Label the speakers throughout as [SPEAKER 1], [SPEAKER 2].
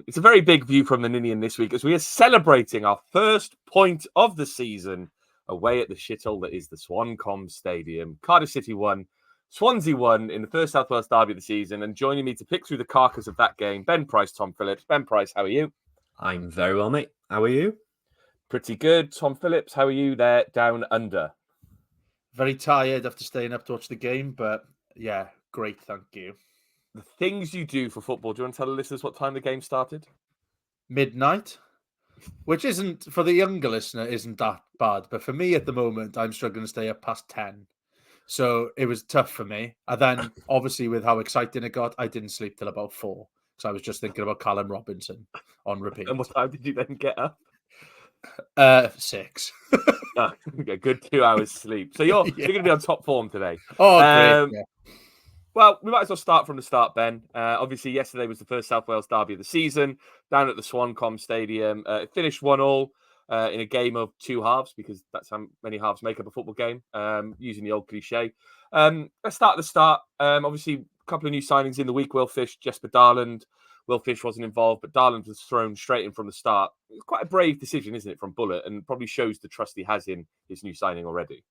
[SPEAKER 1] It's a very big view from the Ninian this week as we are celebrating our first point of the season away at the shithole that is the Swansea Stadium. Cardiff City won, Swansea won in the first South Wales derby of the season, and joining me to pick through the carcass of that game, Ben Price, Tom Phillips. Ben Price, how are you?
[SPEAKER 2] I'm very well, mate. How are you?
[SPEAKER 1] Pretty good. Tom Phillips, how are you there down under?
[SPEAKER 3] Very tired after staying up to watch the game, but yeah, great, thank you.
[SPEAKER 1] The things you do for football. Do you want to tell the listeners what time the game started?
[SPEAKER 3] Midnight, which isn't, for the younger listener, isn't that bad. But for me at the moment, I'm struggling to stay up past 10. So it was tough for me. And then, obviously, with how exciting it got, I didn't sleep till about 4. So I was just thinking about Callum Robinson on repeat.
[SPEAKER 1] And what time did you then get up?
[SPEAKER 3] 6.
[SPEAKER 1] A good 2 hours sleep. So you're going to be on top form today.
[SPEAKER 3] Oh, great. Yeah.
[SPEAKER 1] Well, we might as well start from the start, Ben. Obviously, yesterday was the first South Wales derby of the season down at the Swansea Stadium. It finished 1-1 in a game of 2 halves, because that's how many halves make up a football game, using the old cliche. Let's start at the start. Obviously, a couple of new signings in the week. Will Fish, Jesper Daland. Will Fish wasn't involved, but Daland was thrown straight in from the start. It's quite a brave decision, isn't it, from Bulut, and probably shows the trust he has in his new signing already.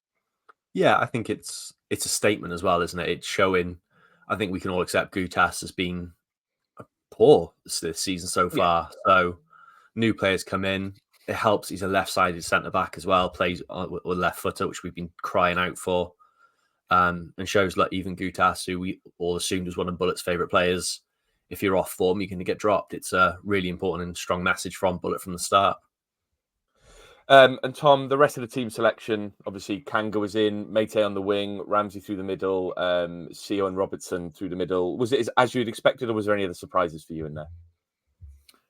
[SPEAKER 2] Yeah, I think it's a statement as well, isn't it? It's showing. I think we can all accept Gutas has been poor this season so far. Yeah. So new players come in. It helps. He's a left-sided centre-back as well, plays with left footer, which we've been crying out for. And shows like even Gutas, who we all assumed was one of Bulut's favourite players, if you're off form, you're going to get dropped. It's a really important and strong message from Bulut from the start.
[SPEAKER 1] And Tom, the rest of the team selection, obviously Kanga was in, Mate on the wing, Ramsey through the middle, Sio and Robertson through the middle. Was it as you'd expected, or was there any other surprises for you in there?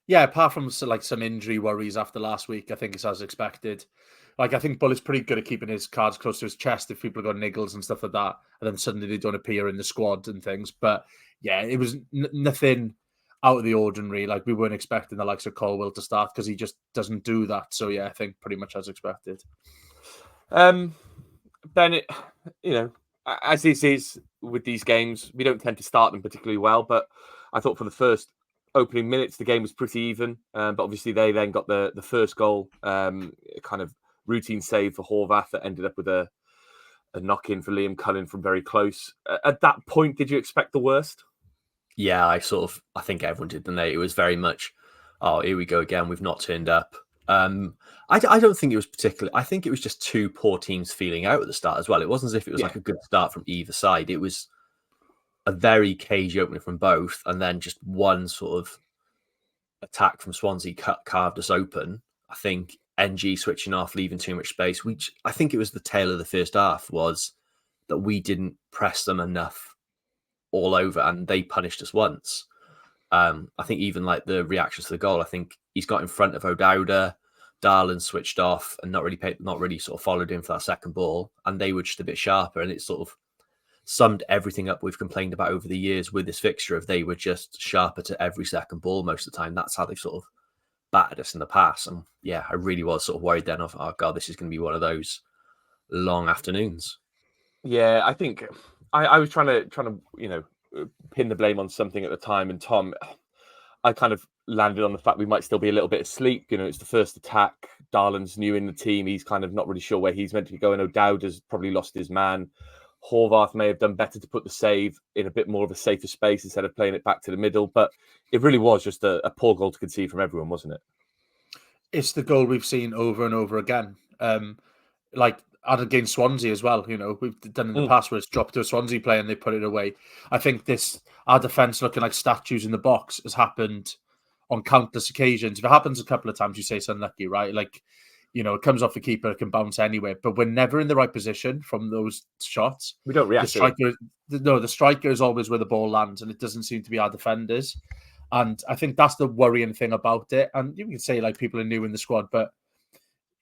[SPEAKER 3] Yeah, apart from like some injury worries after last week, I think it's as expected. Like, I think Bulut's pretty good at keeping his cards close to his chest if people have got niggles and stuff like that, and then suddenly they don't appear in the squad and things. But yeah, it was nothing out of the ordinary. Like, we weren't expecting the likes of Colwill to start because he just doesn't do that. So yeah, I think pretty much as expected.
[SPEAKER 1] Ben, as this is with these games, we don't tend to start them particularly well, but I thought for the first opening minutes the game was pretty even. But obviously they then got the first goal, kind of routine save for Horvath that ended up with a knock-in for Liam Cullen from very close. At that point, did you expect the worst?
[SPEAKER 2] Yeah, I think everyone did, didn't they? It was very much, oh, here we go again. We've not turned up. I don't think it was particularly. I think it was just 2 poor teams feeling out at the start as well. It wasn't as if it was like a good start from either side. It was a very cagey opening from both, and then just one sort of attack from Swansea carved us open. I think NG switching off, leaving too much space. I think it was the tail of the first half was that we didn't press them enough all over, and they punished us once. I think even like the reactions to the goal, I think he's got in front of O'Dowda, Daland switched off and not really sort of followed him for that second ball, and they were just a bit sharper, and it sort of summed everything up we've complained about over the years with this fixture of they were just sharper to every second ball most of the time. That's how they've sort of battered us in the past. And yeah, I really was sort of worried then of, oh God, this is going to be one of those long afternoons.
[SPEAKER 1] Yeah, I think I was trying to pin the blame on something at the time, and Tom, I kind of landed on the fact we might still be a little bit asleep. It's the first attack. Daland's new in the team. He's kind of not really sure where he's meant to be going. O'Dowda's probably lost his man. Horvath may have done better to put the save in a bit more of a safer space instead of playing it back to the middle. But it really was just a poor goal to concede from everyone, wasn't it?
[SPEAKER 3] It's the goal we've seen over and over again. Like against Swansea as well. We've done in the past where it's dropped to a Swansea player and they put it away. I think our defence looking like statues in the box has happened on countless occasions. If it happens a couple of times, you say it's unlucky, right? Like, it comes off the keeper, it can bounce anywhere, but we're never in the right position from those shots.
[SPEAKER 1] We don't react.
[SPEAKER 3] The striker is always where the ball lands, and it doesn't seem to be our defenders. And I think that's the worrying thing about it. And you can say like people are new in the squad, but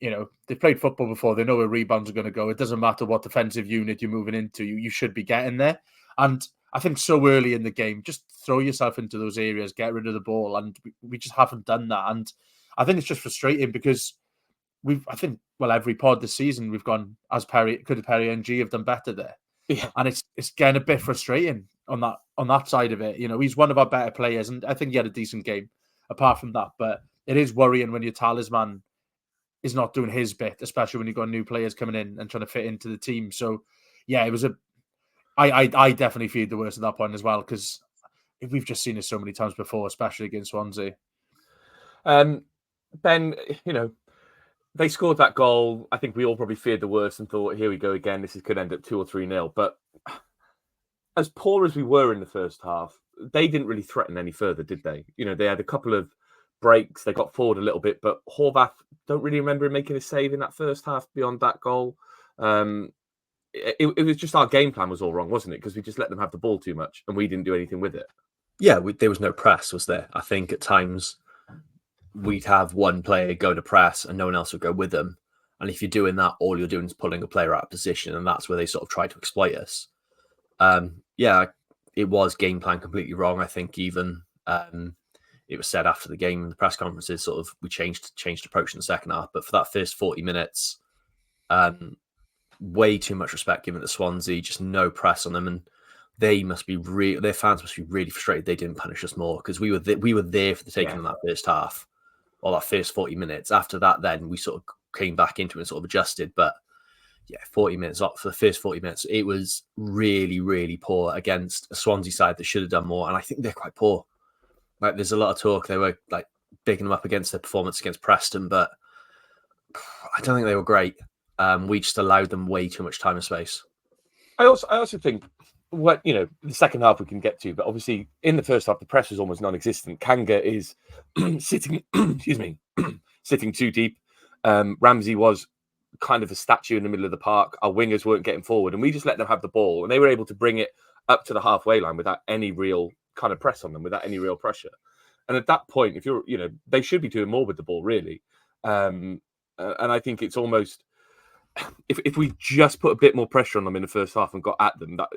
[SPEAKER 3] they've played football before. They know where rebounds are going to go. It doesn't matter what defensive unit you're moving into. You should be getting there. And I think so early in the game, just throw yourself into those areas, get rid of the ball. And we just haven't done that. And I think it's just frustrating because every pod this season we've gone as could Perry and G have done better there.
[SPEAKER 1] Yeah.
[SPEAKER 3] And it's getting a bit frustrating on that side of it. He's one of our better players, and I think he had a decent game. apart from that. But it is worrying when your talisman is not doing his bit, especially when you've got new players coming in and trying to fit into the team. So, yeah, it was I definitely feared the worst at that point as well, because we've just seen it so many times before, especially against Swansea.
[SPEAKER 1] Ben, they scored that goal. I think we all probably feared the worst and thought, here we go again. This could end up 2 or 3-0. But as poor as we were in the first half, they didn't really threaten any further, did they? They had a couple of breaks. They got forward a little bit, but Horvath, don't really remember him making a save in that first half beyond that goal. It was just our game plan was all wrong, wasn't it? Because we just let them have the ball too much and we didn't do anything with it.
[SPEAKER 2] Yeah, there was no press, was there? I think at times we'd have one player go to press and no one else would go with them. And if you're doing that, all you're doing is pulling a player out of position, and that's where they sort of try to exploit us. Yeah, it was game plan completely wrong. I think even it was said after the game in the press conferences, sort of we changed approach in the second half. But for that first 40 minutes, way too much respect given to Swansea, just no press on them, and they must be their fans must be really frustrated they didn't punish us more, because we were there for the taking in that first half or that first 40 minutes. After that, then we sort of came back into it and sort of adjusted. But yeah, 40 minutes up for the first 40 minutes, it was really, really poor against a Swansea side that should have done more. And I think they're quite poor. Like, there's a lot of talk. They were like bigging them up against their performance against Preston, but I don't think they were great. We just allowed them way too much time and space.
[SPEAKER 1] I also think the second half we can get to, but obviously in the first half the press was almost non-existent. Kanga is sitting, sitting too deep. Ramsey was kind of a statue in the middle of the park. Our wingers weren't getting forward, and we just let them have the ball, and they were able to bring it up to the halfway line without any real kind of press on them, without any real pressure. And at that point, if you're, they should be doing more with the ball, really. And I think it's almost, if we just put a bit more pressure on them in the first half and got at them, that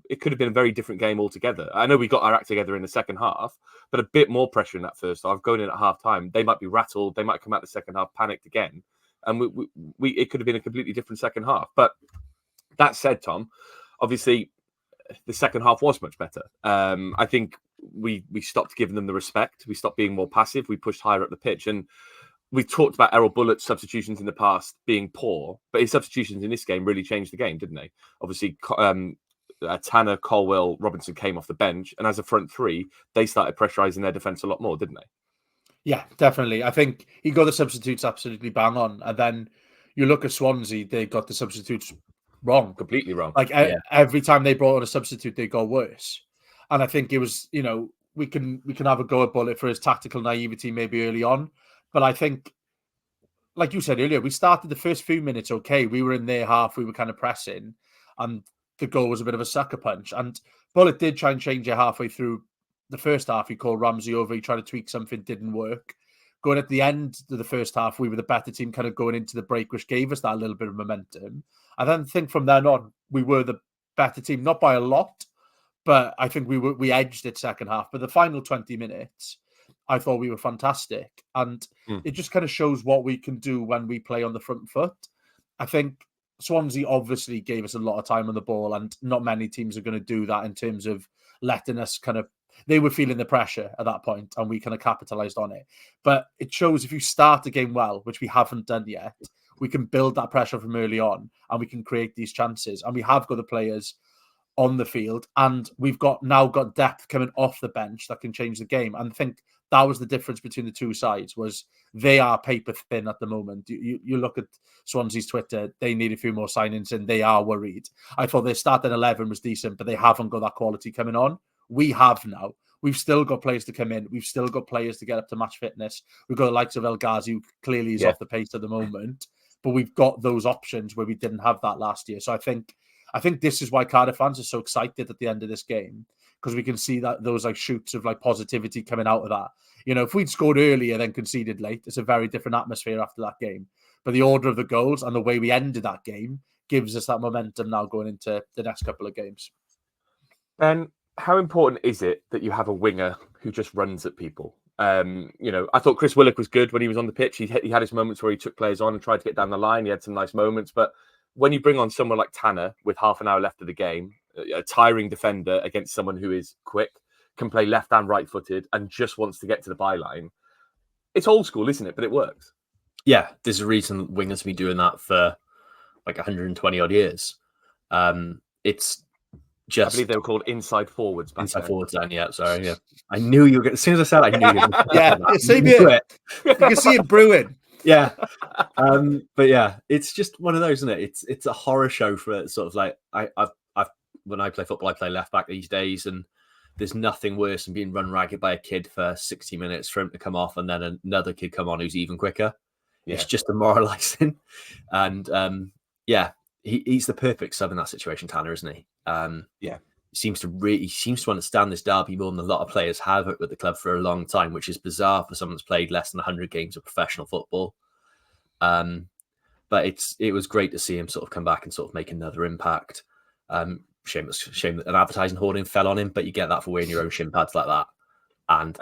[SPEAKER 1] it could have been a very different game altogether. I know we got our act together in the second half, but a bit more pressure in that first half, going in at half time, they might be rattled, they might come out the second half panicked again, and we it could have been a completely different second half. But that said, Tom, obviously the second half was much better. I think we stopped giving them the respect. We stopped being more passive. We pushed higher up the pitch, and we talked about Erol Bulut's substitutions in the past being poor, but his substitutions in this game really changed the game, didn't they? Obviously, Tanner, Colwill, Robinson came off the bench, and as a front three, they started pressurising their defence a lot more, didn't they?
[SPEAKER 3] Yeah, definitely. I think he got the substitutes absolutely bang on, and then you look at Swansea, they got the substitutes wrong.
[SPEAKER 1] Completely wrong.
[SPEAKER 3] Like every time they brought on a substitute, they got worse. And I think it was, we can have a go at Bulut for his tactical naivety maybe early on. But I think, like you said earlier, we started the first few minutes okay. We were in their half, we were kind of pressing, and the goal was a bit of a sucker punch. And Bulut did try and change it halfway through the first half. He called Ramsey over, he tried to tweak something, didn't work. Going at the end of the first half, we were the better team kind of going into the break, which gave us that little bit of momentum. I then think from then on, we were the better team, not by a lot, but I think we edged it second half. But the final 20 minutes, I thought we were fantastic. And it just kind of shows what we can do when we play on the front foot. I think Swansea obviously gave us a lot of time on the ball, and not many teams are going to do that in terms of letting us they were feeling the pressure at that point, and we kind of capitalised on it. But it shows if you start the game well, which we haven't done yet, we can build that pressure from early on, and we can create these chances. And we have got the players on the field, and we've now got depth coming off the bench that can change the game. And I think that was the difference between the two sides, was they are paper thin at the moment. You look at Swansea's Twitter, they need a few more signings and they are worried. I thought their starting 11 was decent, but they haven't got that quality coming on. We have now. We've still got players to come in. We've still got players to get up to match fitness. We've got the likes of El Ghazi, who clearly is off the pace at the moment, but we've got those options where we didn't have that last year. So I think this is why Cardiff fans are so excited at the end of this game, because we can see that those shoots of positivity coming out of that. If we'd scored earlier then conceded late, it's a very different atmosphere after that game. But the order of the goals and the way we ended that game gives us that momentum now going into the next couple of games.
[SPEAKER 1] Ben, how important is it that you have a winger who just runs at people? I thought Chris Willock was good when he was on the pitch. He had his moments where he took players on and tried to get down the line. He had some nice moments, but when you bring on someone like Tanner with half an hour left of the game, a tiring defender against someone who is quick, can play left and right footed, and just wants to get to the byline, It's old school, isn't it? But it works.
[SPEAKER 2] Yeah, there's a reason wingers have been doing that for like 120 odd years. It's just
[SPEAKER 1] I believe they were called inside forwards back
[SPEAKER 2] inside
[SPEAKER 1] then.
[SPEAKER 2] forwards. Then, yeah, sorry, yeah. I knew you were going. As soon as I said, I knew you were going.
[SPEAKER 3] Yeah, same here. You can see it brewing.
[SPEAKER 2] Yeah, but yeah, it's just one of those, isn't it? It's a horror show for sort of like I've when I play football, I play left back these days, and there's nothing worse than being run ragged by a kid for 60 minutes for him to come off and then another kid come on who's even quicker. Yeah. It's just demoralizing. And yeah, he's the perfect sub in that situation, Tanner, isn't he?
[SPEAKER 1] Yeah.
[SPEAKER 2] He seems to understand this derby more than a lot of players have with the club for a long time, which is bizarre for someone that's played less than 100 games of professional football. But it was great to see him sort of come back and sort of make another impact. Shame that an advertising hoarding fell on him, but you get that for wearing your own shin pads like that. And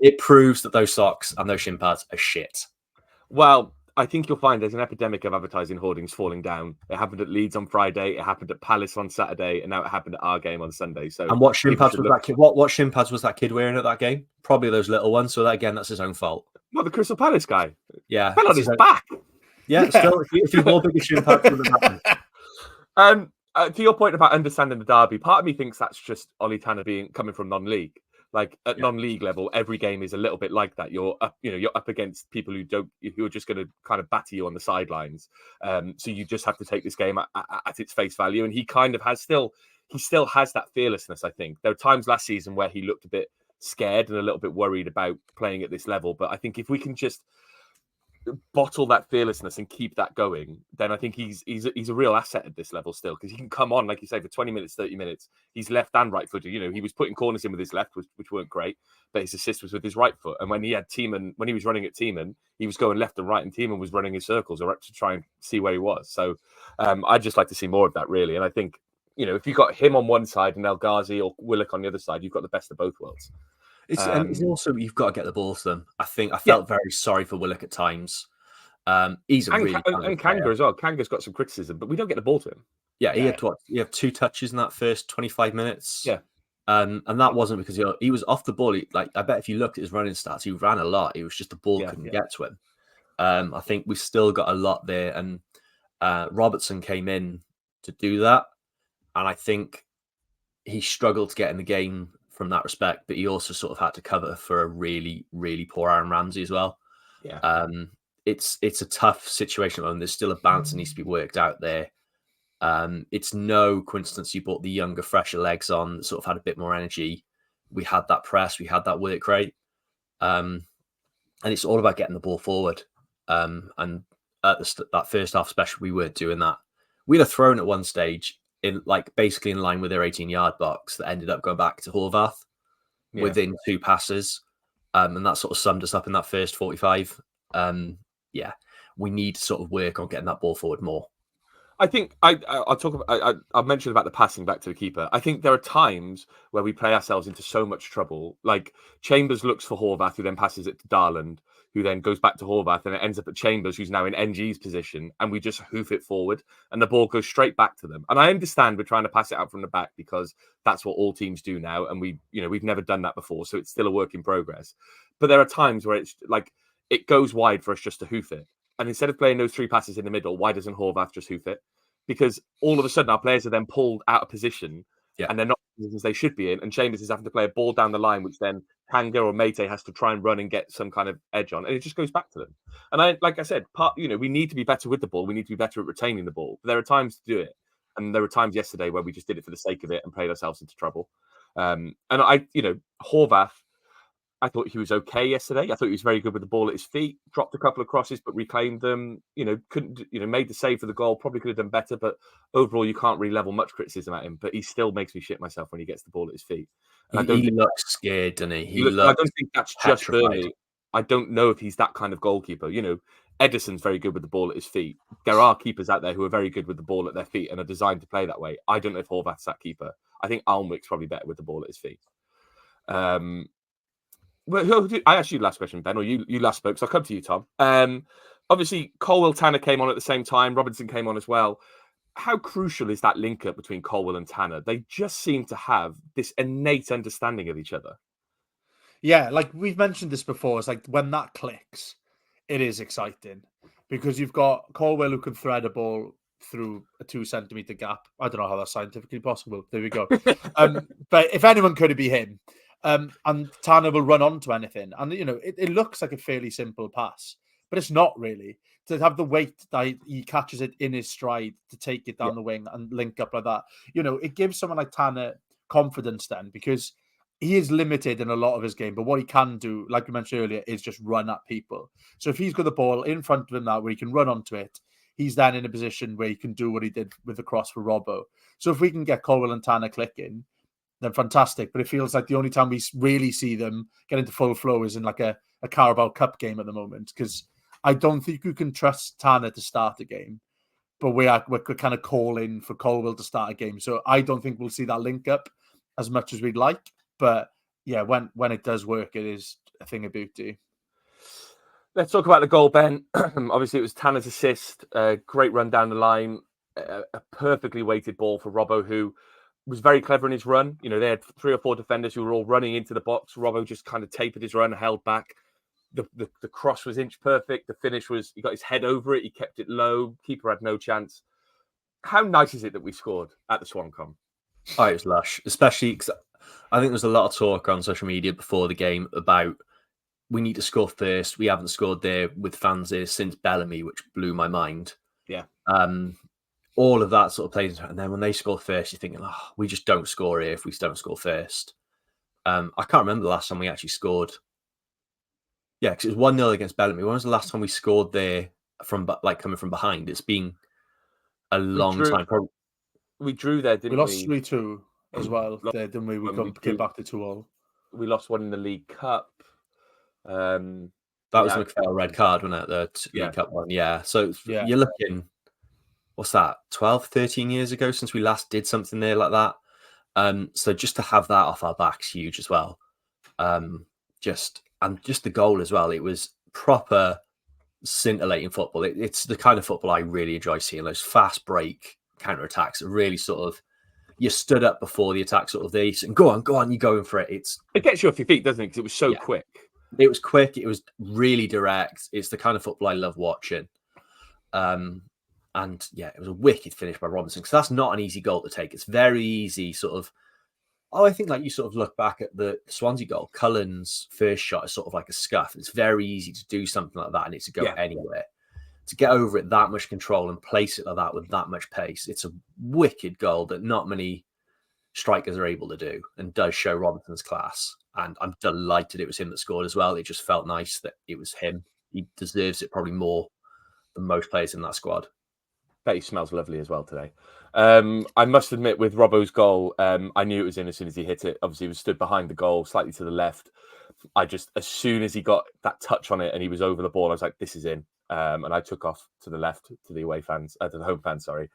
[SPEAKER 2] it proves that those socks and those shin pads are shit.
[SPEAKER 1] Well, I think you'll find there's an epidemic of advertising hoardings falling down. It happened at Leeds on Friday, it happened at Palace on Saturday, and now it happened at our game on Sunday. So,
[SPEAKER 2] and what shin pads was that kid? What shin pads was that kid wearing at that game? Probably those little ones. So that's his own fault.
[SPEAKER 1] What, the Crystal Palace guy?
[SPEAKER 2] Yeah,
[SPEAKER 1] fell on his back.
[SPEAKER 2] Yeah, still, if he wore bigger shin pads, would have happened.
[SPEAKER 1] To your point about understanding the derby, part of me thinks that's just Ollie Tanner coming from non-league. Like at non-league level, every game is a little bit like that. You're up against people who are just going to kind of batter you on the sidelines. So you just have to take this game at its face value. And he kind of still has that fearlessness. I think there were times last season where he looked a bit scared and a little bit worried about playing at this level. But I think if we can just bottle that fearlessness and keep that going, then I think he's a real asset at this level still, because he can come on, like you say, for 20 minutes, 30 minutes. He's left and right footed. He was putting corners in with his left, which weren't great, but his assist was with his right foot. And when he was running at Tiemann, he was going left and right, and Tiemann was running his circles or up to try and see where he was. So I'd just like to see more of that, really. And I think, if you've got him on one side and El Ghazi or Willock on the other side, you've got the best of both worlds.
[SPEAKER 2] It's also, you've got to get the ball to them. I think I felt very sorry for Willock at times. He's and
[SPEAKER 1] Kanga as well. Kanga's got some criticism, but we don't get the ball to him.
[SPEAKER 2] Yeah, he had 2 touches in that first 25 minutes.
[SPEAKER 1] Yeah,
[SPEAKER 2] and that wasn't because he was off the ball. I bet if you looked at his running stats, he ran a lot. It was just the ball couldn't get to him. I think we still got a lot there, and Robertson came in to do that, and I think he struggled to get in the game from that respect, but he also sort of had to cover for a really, really poor Aaron Ramsey as well.
[SPEAKER 1] Yeah.
[SPEAKER 2] It's a tough situation, and there's still a balance that needs to be worked out there. It's no coincidence you brought the younger, fresher legs on, sort of had a bit more energy. We had that press, we had that work rate, and it's all about getting the ball forward. And at that first half special, we weren't doing that. We'd have thrown at one stage basically in line with their 18-yard box that ended up going back to Horvath within 2 passes, and that sort of summed us up in that first 45. We need to sort of work on getting that ball forward more.
[SPEAKER 1] I think I'll talk about. I've mentioned about the passing back to the keeper. I think there are times where we play ourselves into so much trouble. Like Chambers looks for Horvath, who then passes it to Daland, who then goes back to Horvath, and it ends up at Chambers, who's now in NG's position, and we just hoof it forward, and the ball goes straight back to them. And I understand we're trying to pass it out from the back because that's what all teams do now, and we've never done that before, so it's still a work in progress. But there are times where it's like it goes wide for us just to hoof it. And instead of playing those 3 passes in the middle, why doesn't Horvath just hoof it? Because all of a sudden our players are then pulled out of position and they're not in the positions they should be in. And Chambers is having to play a ball down the line, which then Kanga or Mate has to try and run and get some kind of edge on. And it just goes back to them. And like I said, we need to be better with the ball. We need to be better at retaining the ball. But there are times to do it. And there were times yesterday where we just did it for the sake of it and played ourselves into trouble. And Horvath, I thought he was okay yesterday. I thought he was very good with the ball at his feet. Dropped a couple of crosses, but reclaimed them. Couldn't. Made the save for the goal. Probably could have done better, but overall, you can't really level much criticism at him. But he still makes me shit myself when he gets the ball at his feet.
[SPEAKER 2] And he looks scared, doesn't he?
[SPEAKER 1] I don't think that's just Burnley. I don't know if he's that kind of goalkeeper. Edison's very good with the ball at his feet. There are keepers out there who are very good with the ball at their feet and are designed to play that way. I don't know if Horvath's that keeper. I think Alnwick's probably better with the ball at his feet. Well, I asked you the last question, Ben, or you last spoke, so I'll come to you, Tom. Obviously, Colwill, Tanner came on at the same time. Robinson came on as well. How crucial is that link-up between Colwill and Tanner? They just seem to have this innate understanding of each other.
[SPEAKER 3] Yeah, like we've mentioned this before, it's like when that clicks, it is exciting because you've got Colwill who can thread a ball through a 2 centimeter gap. I don't know how that's scientifically possible. There we go. But if anyone could, it be him. And Tanner will run onto anything. And, it looks like a fairly simple pass, but it's not really. To have the weight that he catches it in his stride to take it down the wing and link up like that, it gives someone like Tanner confidence then because he is limited in a lot of his game. But what he can do, like we mentioned earlier, is just run at people. So if he's got the ball in front of him now where he can run onto it, he's then in a position where he can do what he did with the cross for Robbo. So if we can get Colwill and Tanner clicking, then fantastic. But it feels like the only time we really see them get into full flow is in like a Carabao Cup game at the moment, because I don't think you can trust Tanner to start a game, but we're kind of calling for Colwill to start a game. So I don't think we'll see that link up as much as we'd like. But yeah, when it does work, it is a thing of beauty.
[SPEAKER 1] Let's talk about the goal, Ben. Obviously, it was Tanner's assist. Great run down the line. A perfectly weighted ball for Robbo, who was very clever in his run. They had 3 or 4 defenders who were all running into the box. Robbo just kind of tapered his run, held back. The cross was inch perfect. The finish was, he got his head over it. He kept it low. Keeper had no chance. How nice is it that we scored at the Swancom?
[SPEAKER 2] Oh, it was lush, especially because I think there was a lot of talk on social media before the game about we need to score first. We haven't scored there with fans here since Bellamy, which blew my mind.
[SPEAKER 1] Yeah.
[SPEAKER 2] All of that sort of plays. And then when they score first, you're thinking, we just don't score here if we don't score first. I can't remember the last time we actually scored. Yeah, because it was 1-0 against Bellamy. When was the last time we scored there from coming from behind? It's been a long time.
[SPEAKER 1] We drew there, didn't we?
[SPEAKER 3] We lost 3-2 as well, didn't we? We came back to 2-2.
[SPEAKER 1] We lost one in the League Cup.
[SPEAKER 2] That was the McPhail red card, wasn't it? The League Cup one. Yeah. So you're looking, what's that, 12, 13 years ago since we last did something there like that. So just to have that off our backs, huge as well. Just the goal as well. It was proper scintillating football. It's the kind of football I really enjoy seeing. Those fast break counter-attacks that really sort of, you stood up before the attack sort of there, and go on, you're going for it. It
[SPEAKER 1] gets you off your feet, doesn't it? Because it was so quick.
[SPEAKER 2] It was quick. It was really direct. It's the kind of football I love watching. And yeah, it was a wicked finish by Robinson, because that's not an easy goal to take. It's very easy sort of, I think like you sort of look back at the Swansea goal, Cullen's first shot is sort of like a scuff. It's very easy to do something like that and it to go anywhere. To get over it that much control and place it like that with that much pace, it's a wicked goal that not many strikers are able to do, and does show Robinson's class. And I'm delighted it was him that scored as well. It just felt nice that it was him. He deserves it probably more than most players in that squad.
[SPEAKER 1] Bet he smells lovely as well today. I must admit, with Robbo's goal, I knew it was in as soon as he hit it. Obviously, he was stood behind the goal, slightly to the left. As soon as he got that touch on it and he was over the ball, I was like, this is in. And I took off to the left, to the away fans, to the home fans, sorry.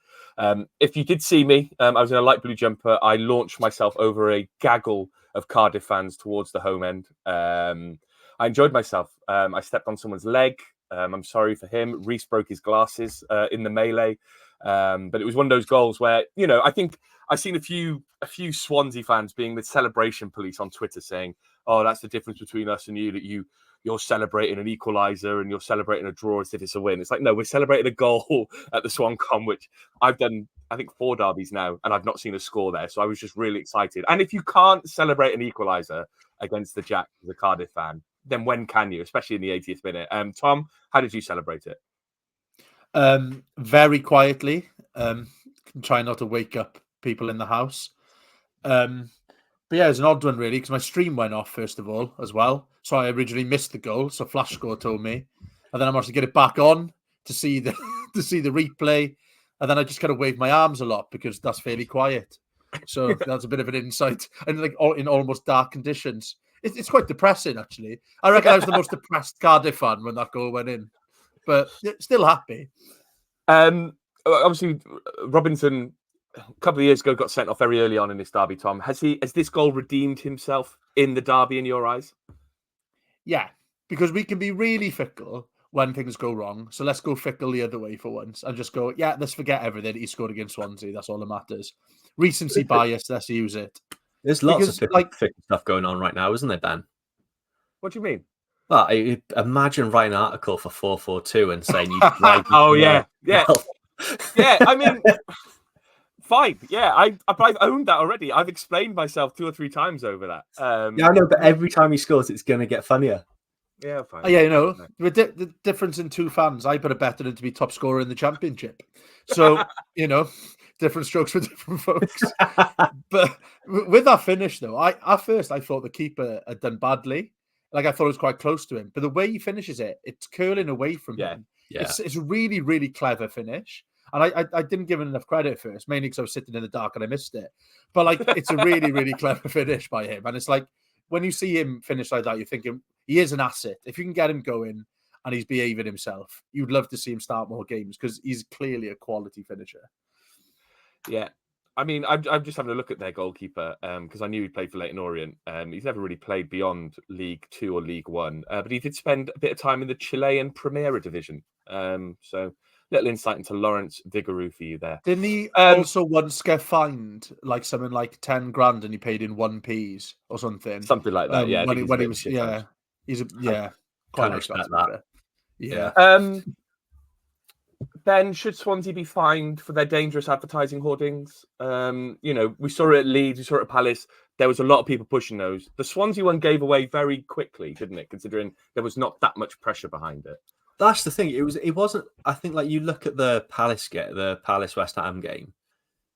[SPEAKER 1] If you did see me, I was in a light blue jumper. I launched myself over a gaggle of Cardiff fans towards the home end. I enjoyed myself. I stepped on someone's leg. I'm sorry for him. Reece broke his glasses in the melee. But it was one of those goals where, I think I've seen a few Swansea fans being the celebration police on Twitter saying, oh, that's the difference between us and you, that you're celebrating an equaliser and you're celebrating a draw as if it's a win. It's like, no, we're celebrating a goal at the Swancom, which I've done, I think, 4 derbies now, and I've not seen a score there. So I was just really excited. And if you can't celebrate an equaliser against the Jack as a Cardiff fan, then when can you, especially in the 80th minute? Tom, how did you celebrate it?
[SPEAKER 3] Very quietly. Try not to wake up people in the house. But yeah, it's an odd one, really, because my stream went off, first of all, as well. So I originally missed the goal. So Flash Score told me. And then I managed to get it back on to see the replay. And then I just kind of waved my arms a lot because that's fairly quiet. So that's a bit of an insight. And like in almost dark conditions. It's quite depressing, actually. I reckon I was the most depressed Cardiff fan when that goal went in. But still happy.
[SPEAKER 1] Obviously, Robinson, a couple of years ago, got sent off very early on in this derby, Tom. Has this goal redeemed himself in the derby in your eyes?
[SPEAKER 3] Yeah, because we can be really fickle when things go wrong. So let's go fickle the other way for once and just go, yeah, let's forget everything. He scored against Swansea. That's all that matters. Recency bias, let's use it.
[SPEAKER 2] There's lots of fickle stuff going on right now, isn't there, Ben?
[SPEAKER 1] What do you mean?
[SPEAKER 2] Well, imagine writing an article for 442 and saying you drive.
[SPEAKER 1] Oh yeah. Yeah. I mean, fine. Yeah, I've owned that already. I've explained myself 2 or 3 times over that.
[SPEAKER 2] Yeah, I know, but every time he scores, it's going to get funnier.
[SPEAKER 1] Yeah, fine.
[SPEAKER 3] Yeah, the difference in 2 fans. I put a bet on him to be top scorer in the championship. So, different strokes for different folks. But with that finish, though, at first I thought the keeper had done badly. Like, I thought it was quite close to him. But the way he finishes it, it's curling away from him.
[SPEAKER 2] Yeah.
[SPEAKER 3] It's a really, really clever finish. And I didn't give him enough credit at first, mainly because I was sitting in the dark and I missed it. But, like, it's a really, really clever finish by him. And it's like, when you see him finish like that, you're thinking, he is an asset. If you can get him going and he's behaving himself, you'd love to see him start more games because he's clearly a quality finisher.
[SPEAKER 1] Yeah. I mean, I'm just having a look at their goalkeeper because I knew he played for Leyton Orient. He's never really played beyond League 2 or League 1, but he did spend a bit of time in the Chilean Primera Division. So little insight into Lawrence Vigouroux for you there.
[SPEAKER 3] Didn't he also once get fined like something like 10 grand and he paid in 1p or something?
[SPEAKER 1] Something like that, yeah.
[SPEAKER 3] When he was, he's quite like that.
[SPEAKER 1] Yeah. Ben, should Swansea be fined for their dangerous advertising hoardings? We saw it at Leeds, we saw it at Palace. There was a lot of people pushing those. The Swansea one gave away very quickly, didn't it? Considering there was not that much pressure behind it.
[SPEAKER 2] That's the thing. It wasn't. I think like you look at the Palace West Ham game.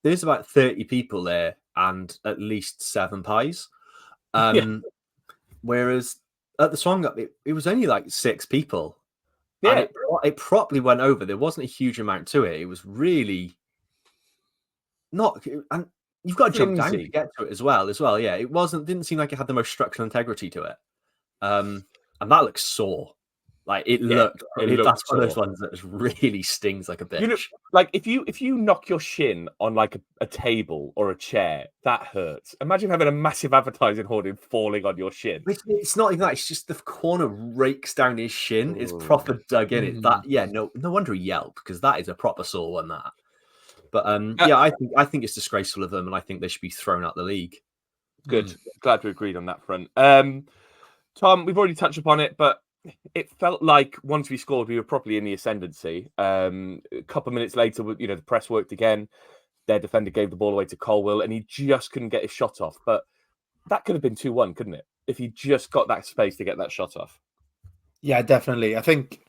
[SPEAKER 2] There's about 30 people there and at least 7 pies. Whereas at the Swan Cup, it was only like 6 people. Yeah, and it properly went over. There wasn't a huge amount to it. It was really not, and you've got to jump down to get to it as well. Yeah, didn't seem like it had the most structural integrity to it. And that looks sore. Like it looked. That's one of those ones that just really stings like a bitch.
[SPEAKER 1] Like if you knock your shin on like a table or a chair, that hurts. Imagine having a massive advertising hoarding falling on your shin.
[SPEAKER 2] It's not even that. It's just the corner rakes down his shin. It's proper dug in. It no wonder he yelped because that is a proper sore one. That. But I think it's disgraceful of them, and I think they should be thrown out the league.
[SPEAKER 1] Good. Glad we agreed on that front. Tom, we've already touched upon it, but it felt like once we scored, we were properly in the ascendancy. A couple of minutes later, the press worked again. Their defender gave the ball away to Colwill, and he just couldn't get his shot off. But that could have been 2-1, couldn't it? If he just got that space to get that shot off.
[SPEAKER 3] Yeah, definitely. I think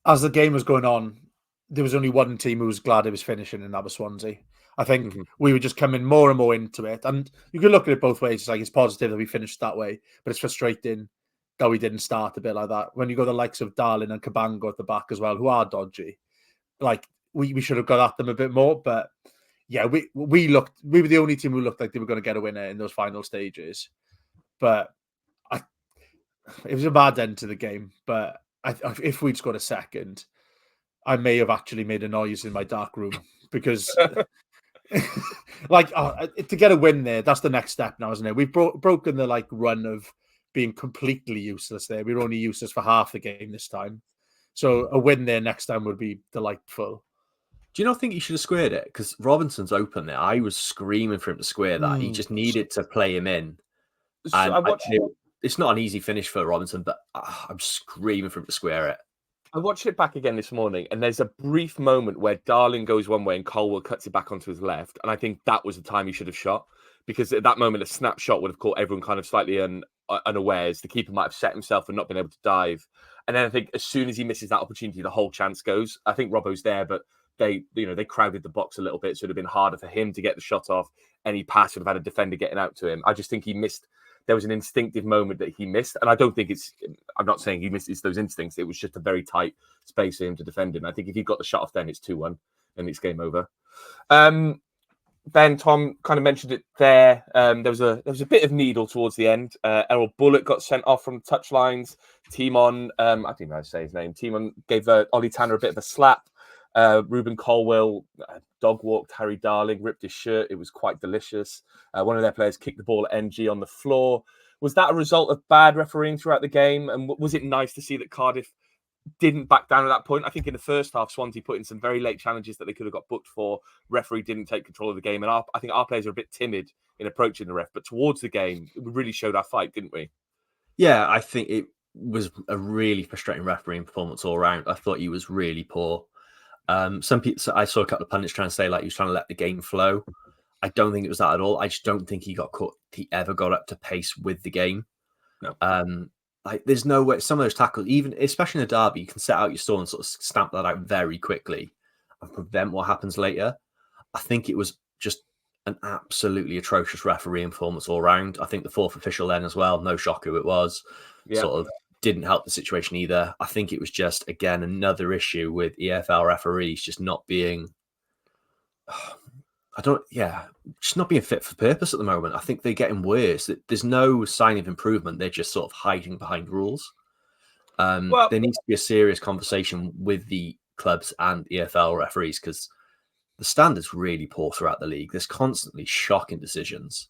[SPEAKER 3] as the game was going on, there was only one team who was glad it was finishing, and that was Swansea. I think we were just coming more and more into it. And you can look at it both ways. It's like it's positive that we finished that way, but it's frustrating that we didn't start a bit like that. When you got the likes of Daland and Cabango at the back as well, who are dodgy, like we should have got at them a bit more. But yeah, we were the only team who looked like they were going to get a winner in those final stages. But it was a bad end to the game. But if we'd scored a second, I may have actually made a noise in my dark room because to get a win there, that's the next step now, isn't it? We've broken the run of being completely useless there. We were only useless for half the game this time. So a win there next time would be delightful.
[SPEAKER 2] Do you not think he should have squared it? Because Robinson's open there. I was screaming for him to square that. He just needed to play him in. And it's not an easy finish for Robinson, but I'm screaming for him to square it.
[SPEAKER 1] I watched it back again this morning, and there's a brief moment where Daland goes one way and Colwill cuts it back onto his left. And I think that was the time he should have shot. Because at that moment, a snapshot would have caught everyone kind of slightly unawares. The keeper might have set himself and not been able to dive. And then I think as soon as he misses that opportunity, the whole chance goes. I think Robbo's there, but they crowded the box a little bit, so it would have been harder for him to get the shot off. Any pass would have had a defender getting out to him. I just think he missed. There was an instinctive moment that he missed, and I don't think I'm not saying he misses those instincts. It was just a very tight space for him to defend in. I think if he got the shot off, then it's 2-1 and it's game over. Ben, Tom kind of mentioned it there. There was a bit of needle towards the end. Erol Bulut got sent off from touchlines. Timon, I don't know how to say his name. Timon gave Ollie Tanner a bit of a slap. Rubin Colwill dog walked Harry Darling, ripped his shirt. It was quite delicious. One of their players kicked the ball at NG on the floor. Was that a result of bad refereeing throughout the game? And was it nice to see that Cardiff didn't back down at that point? I think in the first half, Swansea put in some very late challenges that they could have got booked for. Referee didn't take control of the game. And I think our players are a bit timid in approaching the ref. But towards the game, we really showed our fight, didn't we?
[SPEAKER 2] Yeah, I think it was a really frustrating refereeing performance all around. I thought he was really poor. Some people, I saw a couple of pundits trying to say like he was trying to let the game flow. I don't think it was that at all. I just don't think he got caught. He ever got up to pace with the game.
[SPEAKER 1] No.
[SPEAKER 2] Like there's no way. Some of those tackles, even especially in a derby, you can set out your stall and sort of stamp that out very quickly and prevent what happens later. I think it was just an absolutely atrocious refereeing performance all round. I think the fourth official then as well, no shock who it was, sort of didn't help the situation either. I think it was just, again, another issue with EFL referees just not being, just not being fit for purpose at the moment. I think they're getting worse. There's no sign of improvement. They're just sort of hiding behind rules. There needs to be a serious conversation with the clubs and EFL referees because the standard's really poor throughout the league. There's constantly shocking decisions.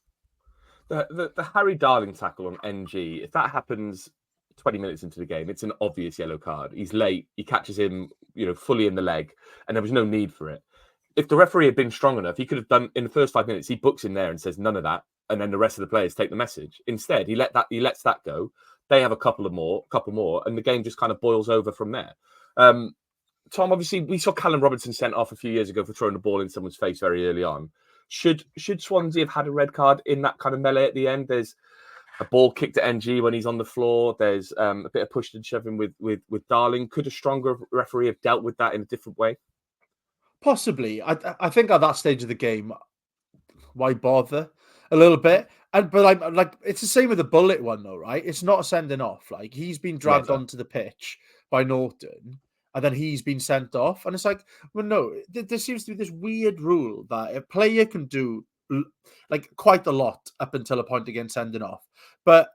[SPEAKER 1] The Harry Darling tackle on NG, if that happens 20 minutes into the game, it's an obvious yellow card. He's late. He catches him, fully in the leg, and there was no need for it. If the referee had been strong enough, he could have done in the first 5 minutes. He books him there and says none of that, and then the rest of the players take the message. Instead, he lets that go. They have a couple more, and the game just kind of boils over from there. Tom, obviously, we saw Callum Robinson sent off a few years ago for throwing the ball in someone's face very early on. Should Swansea have had a red card in that kind of melee at the end? There's a ball kicked at NG when he's on the floor. There's a bit of push and shoving with Darling. Could a stronger referee have dealt with that in a different way?
[SPEAKER 3] Possibly. I think at that stage of the game, why bother? A little bit. But like it's the same with the Bulut one though, right? It's not a sending off. Like he's been dragged onto the pitch by Norton, and then he's been sent off. And it's like, well, no, there seems to be this weird rule that a player can do like quite a lot up until a point against sending off. But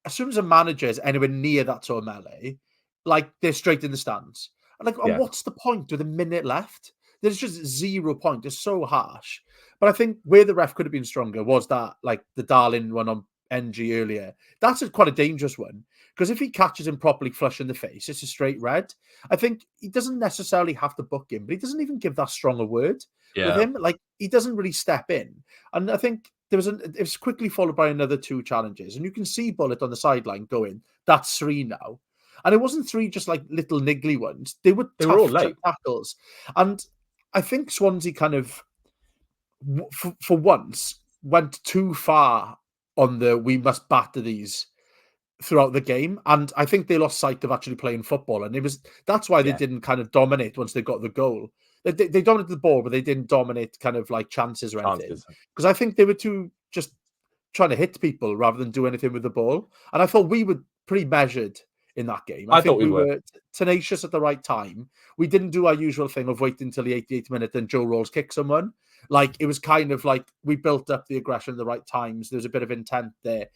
[SPEAKER 3] as soon as a manager is anywhere near that sort of melee, like they're straight in the stands. And what's the point with a minute left? There's just 0 point. It's so harsh. But I think where the ref could have been stronger was that, like the Daland one on NG earlier. That's quite a dangerous one. Because if he catches him properly flush in the face, it's a straight red. I think he doesn't necessarily have to book him, but he doesn't even give that strong a word with him. Like he doesn't really step in. And I think it was quickly followed by another 2 challenges. And you can see Bulut on the sideline going, that's 3 now. And it wasn't 3 just like little niggly ones. They were
[SPEAKER 1] all late
[SPEAKER 3] tackles. And I think Swansea kind of, for once, went too far on the we must batter these throughout the game. And I think they lost sight of actually playing football. And that's why they didn't kind of dominate once they got the goal. They dominated the ball, but they didn't dominate kind of like chances or anything. Because I think they were too just trying to hit people rather than do anything with the ball. And I thought we were pretty measured in that game. I think we were tenacious at the right time. We didn't do our usual thing of waiting until the 88th minute and Joe Rolls kick someone. Like it was kind of like we built up the aggression at the right times. There was a bit of intent there.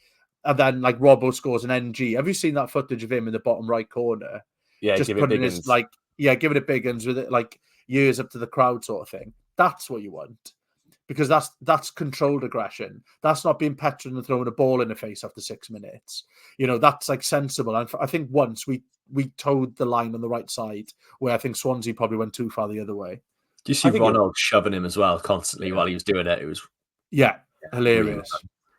[SPEAKER 3] And then like Robbo scores an NG. Have you seen that footage of him in the bottom right corner?
[SPEAKER 1] Yeah,
[SPEAKER 3] just putting his give it big uns with it like years up to the crowd sort of thing. That's what you want. Because that's controlled aggression. That's not being petulant and throwing a ball in the face after 6 minutes. That's like sensible. And I think once we towed the line on the right side, where I think Swansea probably went too far the other way.
[SPEAKER 2] Do you see Ronald shoving him as well constantly while he was doing it? It was
[SPEAKER 3] hilarious.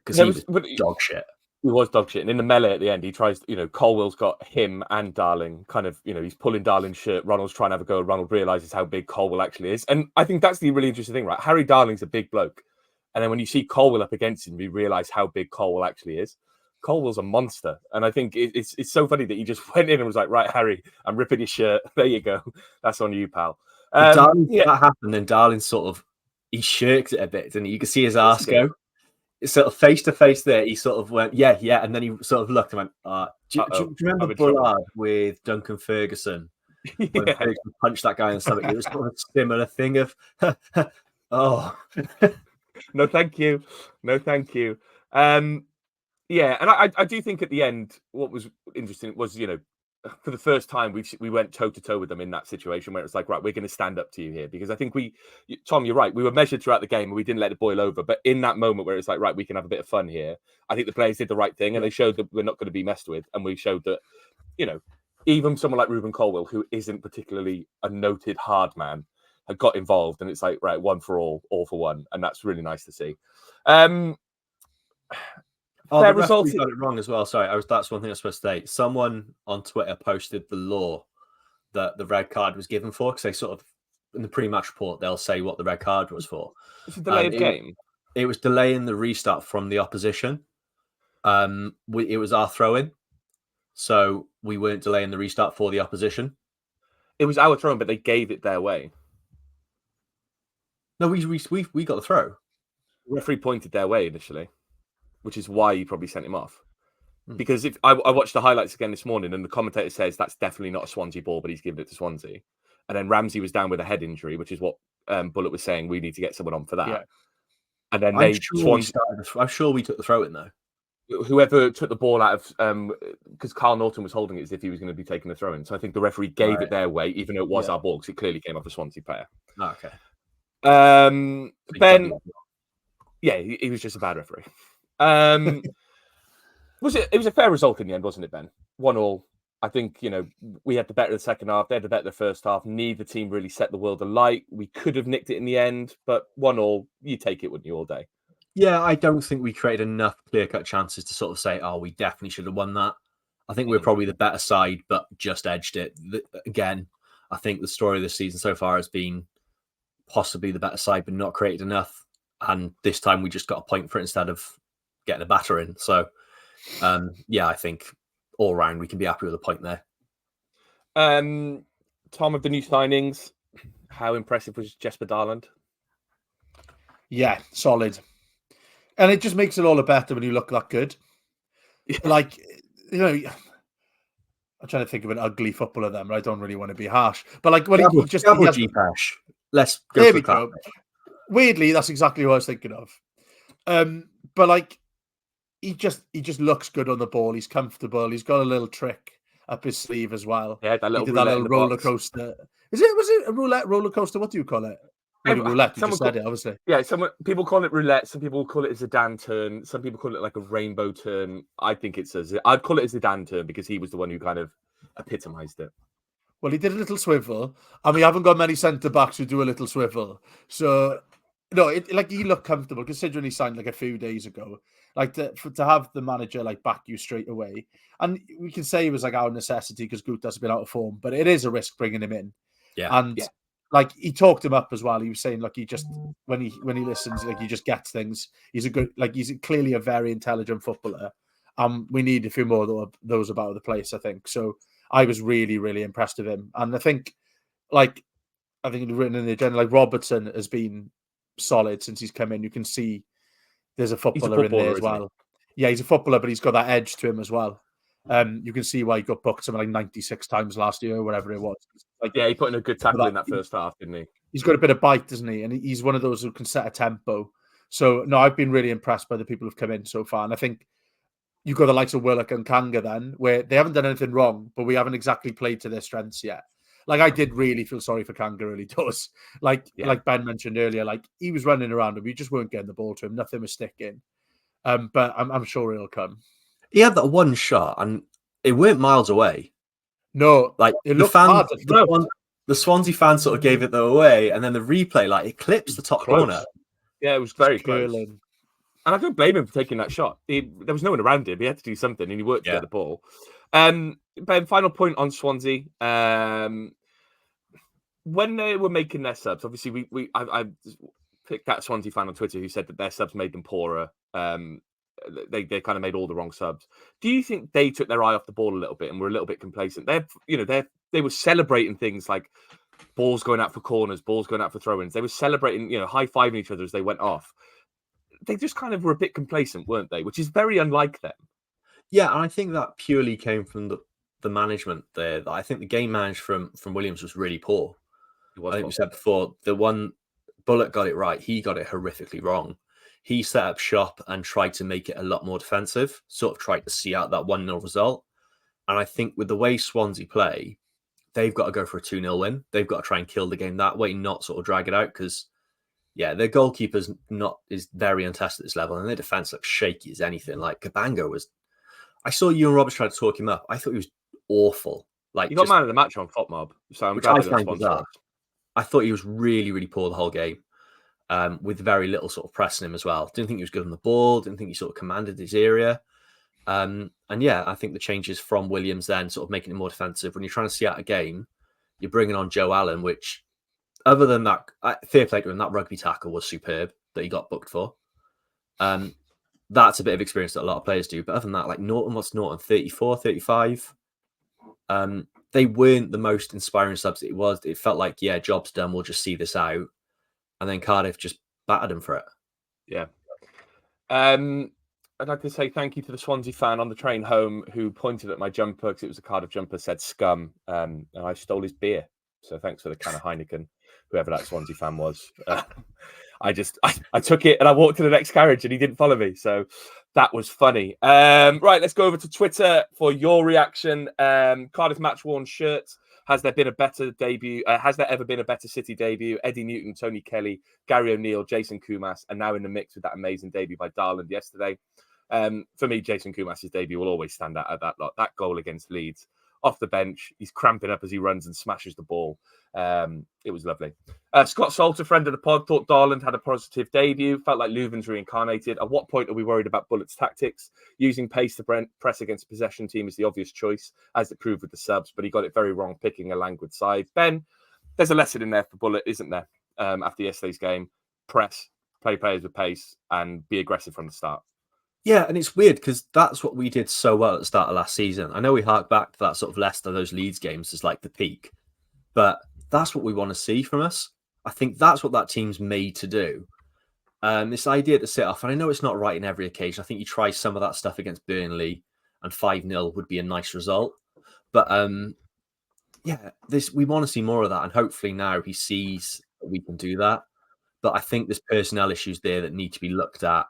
[SPEAKER 2] Because he was dog shit.
[SPEAKER 1] He was dog shit. And in the melee at the end, he tries, Colwill's got him and Darling kind of, he's pulling Darling's shirt. Ronald's trying to have a go. Ronald realizes how big Colwill actually is. And I think that's the really interesting thing, right? Harry Darling's a big bloke. And then when you see Colwill up against him, you realize how big Colwill actually is. Colwill's a monster. And I think it's so funny that he just went in and was like, right, Harry, I'm ripping your shirt. There you go. That's on you, pal.
[SPEAKER 2] That happened, and Darling he shirked it a bit, and you could see his arse go. Sort of face to face there, he sort of went, yeah, and then he sort of looked and went, do you remember Bullard with Duncan Ferguson? When Ferguson punched that guy in the stomach, it was sort of a similar thing of, oh.
[SPEAKER 1] No, thank you. And I do think at the end, what was interesting was, for the first time, we went toe-to-toe with them in that situation where it was like, right, we're going to stand up to you here. Because I think Tom, you're right, we were measured throughout the game and we didn't let it boil over. But in that moment where it's like, right, we can have a bit of fun here, I think the players did the right thing and they showed that we're not going to be messed with. And we showed that, even someone like Rubin Colwill, who isn't particularly a noted hard man, had got involved. And it's like, right, one for all for one. And that's really nice to see.
[SPEAKER 2] Oh,
[SPEAKER 1] fair
[SPEAKER 2] the referee
[SPEAKER 1] result.
[SPEAKER 2] got it wrong as well. Sorry, that's one thing I was supposed to say. Someone on Twitter posted the law that the red card was given for, because they sort of, in the pre-match report, they'll say what the red card was for.
[SPEAKER 1] It's a delay of game.
[SPEAKER 2] It was delaying the restart from the opposition. It was our throw-in, so we weren't delaying the restart for the opposition.
[SPEAKER 1] It was our throw-in, but they gave it their way.
[SPEAKER 2] No, we got the throw.
[SPEAKER 1] The referee pointed their way initially, which is why you probably sent him off. Because if I watched the highlights again this morning, and the commentator says that's definitely not a Swansea ball, but he's given it to Swansea. And then Ramsey was down with a head injury, which is what Bulut was saying. We need to get someone on for that. Yeah. And then
[SPEAKER 2] I'm sure we took the throw in though.
[SPEAKER 1] Whoever took the ball out of because Carl Norton was holding it as if he was going to be taking the throw in. So I think the referee gave it their way, even though it was our ball, because it clearly came off a Swansea player.
[SPEAKER 2] Oh, okay.
[SPEAKER 1] Ben, yeah, he was just a bad referee. It was a fair result in the end, wasn't it, Ben? 1-1. I think, we had the better of the second half. They had the better of the first half. Neither team really set the world alight. We could have nicked it in the end, but 1-1, you take it, wouldn't you, all day?
[SPEAKER 2] Yeah, I don't think we created enough clear-cut chances to sort of say, oh, we definitely should have won that. I think we're probably the better side, but just edged it. Again, I think the story of this season so far has been possibly the better side, but not created enough. And this time we just got a point for it instead of getting a batter in. So, I think all round we can be happy with a point there.
[SPEAKER 1] Tom, of the new signings, how impressive was Jesper Daland?
[SPEAKER 3] Yeah, solid. And it just makes it all the better when you look that good. Like, I'm trying to think of an ugly footballer then, but I don't really want to be harsh. But like when he just
[SPEAKER 2] let's go
[SPEAKER 3] there
[SPEAKER 2] for
[SPEAKER 3] we go. Weirdly, that's exactly what I was thinking of. But like he just looks good on the ball. He's comfortable. He's got a little trick up his sleeve as well.
[SPEAKER 1] Yeah, that little
[SPEAKER 3] roller coaster. Was it a roller coaster? What do you call it? Roulette. You just said it, obviously.
[SPEAKER 1] Yeah, people call it roulette. Some people call it a Zidane turn. Some people call it like a rainbow turn. I think I'd call it a Zidane turn because he was the one who kind of epitomised it.
[SPEAKER 3] Well, he did a little swivel, and we haven't got many centre backs who do a little swivel. So, no, he looked comfortable considering he signed like a few days ago. Like to have the manager like back you straight away, and we can say it was like our necessity because Gutas has been out of form, but it is a risk bringing him in.
[SPEAKER 2] Yeah,
[SPEAKER 3] and. Yeah. Like he talked him up as well. He was saying like he just when he listens, like he just gets things. He's clearly a very intelligent footballer. We need a few more of those about the place, I think. So I was really, really impressed with him. And I think written in the agenda, like Robertson has been solid since he's come in. You can see there's a footballer in there as well. Yeah, he's a footballer, but he's got that edge to him as well. You can see why he got booked something like 96 times last year or whatever it was. Like,
[SPEAKER 1] yeah, he put in a good tackle in that first half, didn't he?
[SPEAKER 3] He's got a bit of bite, doesn't he? And he's one of those who can set a tempo. So, no, I've been really impressed by the people who've come in so far. And I think you've got the likes of Willock and Kanga then, where they haven't done anything wrong, but we haven't exactly played to their strengths yet. Like, I did really feel sorry for Kanga, really does. Like Ben mentioned earlier, like, he was running around and we just weren't getting the ball to him. Nothing was sticking. But I'm sure it'll come.
[SPEAKER 2] He had that one shot and it weren't miles away.
[SPEAKER 3] No,
[SPEAKER 2] like the Swansea fan sort of gave it away, and then the replay, like it clips the top corner.
[SPEAKER 1] Yeah, it was very close. And I don't blame him for taking that shot. There was no one around him. He had to do something, and he worked to get the ball. Ben, final point on Swansea. When they were making their subs, obviously I picked that Swansea fan on Twitter who said that their subs made them poorer. They kind of made all the wrong subs. Do you think they took their eye off the ball a little bit and were a little bit complacent? They were celebrating things like balls going out for corners, balls going out for throw-ins. They were celebrating, high-fiving each other as they went off. They just kind of were a bit complacent, weren't they? Which is very unlike them.
[SPEAKER 2] Yeah, and I think that purely came from the management there. I think the game managed from Williams was really poor. I think we said before, the one Bulut got it right, he got it horrifically wrong. He set up shop and tried to make it a lot more defensive, sort of tried to see out that 1-0 result. And I think with the way Swansea play, they've got to go for a 2-0 win. They've got to try and kill the game that way, not sort of drag it out because, their goalkeeper's is very untested at this level and their defence looks shaky as anything. Like Kabanga was... I saw you and Roberts try to talk him up. I thought he was awful. Like
[SPEAKER 1] he got man of the match on FotMob, so I'm glad
[SPEAKER 2] I thought he was really, really poor the whole game. with very little sort of pressing him as well. Didn't think he was good on the ball. Didn't think he sort of commanded his area. And yeah, I think the changes from Williams then sort of making it more defensive. When you're trying to see out a game, you're bringing on Joe Allen, which other than that, fair play to him, that rugby tackle was superb that he got booked for. That's a bit of experience that a lot of players do. But other than that, like Norton, 34, 35? They weren't the most inspiring subs it was. It felt like, yeah, job's done. We'll just see this out. And then Cardiff just battered him for it.
[SPEAKER 1] Yeah. I'd like to say thank you to the Swansea fan on the train home who pointed at my jumper because it was a Cardiff jumper, said scum, and I stole his beer. So thanks for the can of Heineken, whoever that Swansea fan was. I took it and I walked to the next carriage and he didn't follow me. So that was funny. Right, let's go over to Twitter for your reaction. Cardiff match worn shirts. Has there been a better debut? Has there ever been a better City debut? Eddie Newton, Tony Kelly, Gary O'Neill, Jason Kumas, and now in the mix with that amazing debut by Daland yesterday. For me, Jason Kumas' debut will always stand out at that lot. That goal against Leeds. Off the bench, he's cramping up as he runs and smashes the ball. It was lovely. Scott Salter, friend of the pod, thought Daland had a positive debut. Felt like Leuven's reincarnated. At what point are we worried about Bulut's tactics? Using pace to press against a possession team is the obvious choice, as it proved with the subs, but he got it very wrong picking a languid side. Ben, there's a lesson in there for Bulut, isn't there? After yesterday's game, press, play players with pace, and be aggressive from the start.
[SPEAKER 2] Yeah, and it's weird because that's what we did so well at the start of last season. I know we hark back to that sort of Leicester, those Leeds games as like the peak, but that's what we want to see from us. I think that's what that team's made to do. This idea to sit off, and I know it's not right in every occasion. I think you try some of that stuff against Burnley, and 5-0 would be a nice result. But yeah, we want to see more of that, and hopefully now he sees that we can do that. But I think there's personnel issues there that need to be looked at.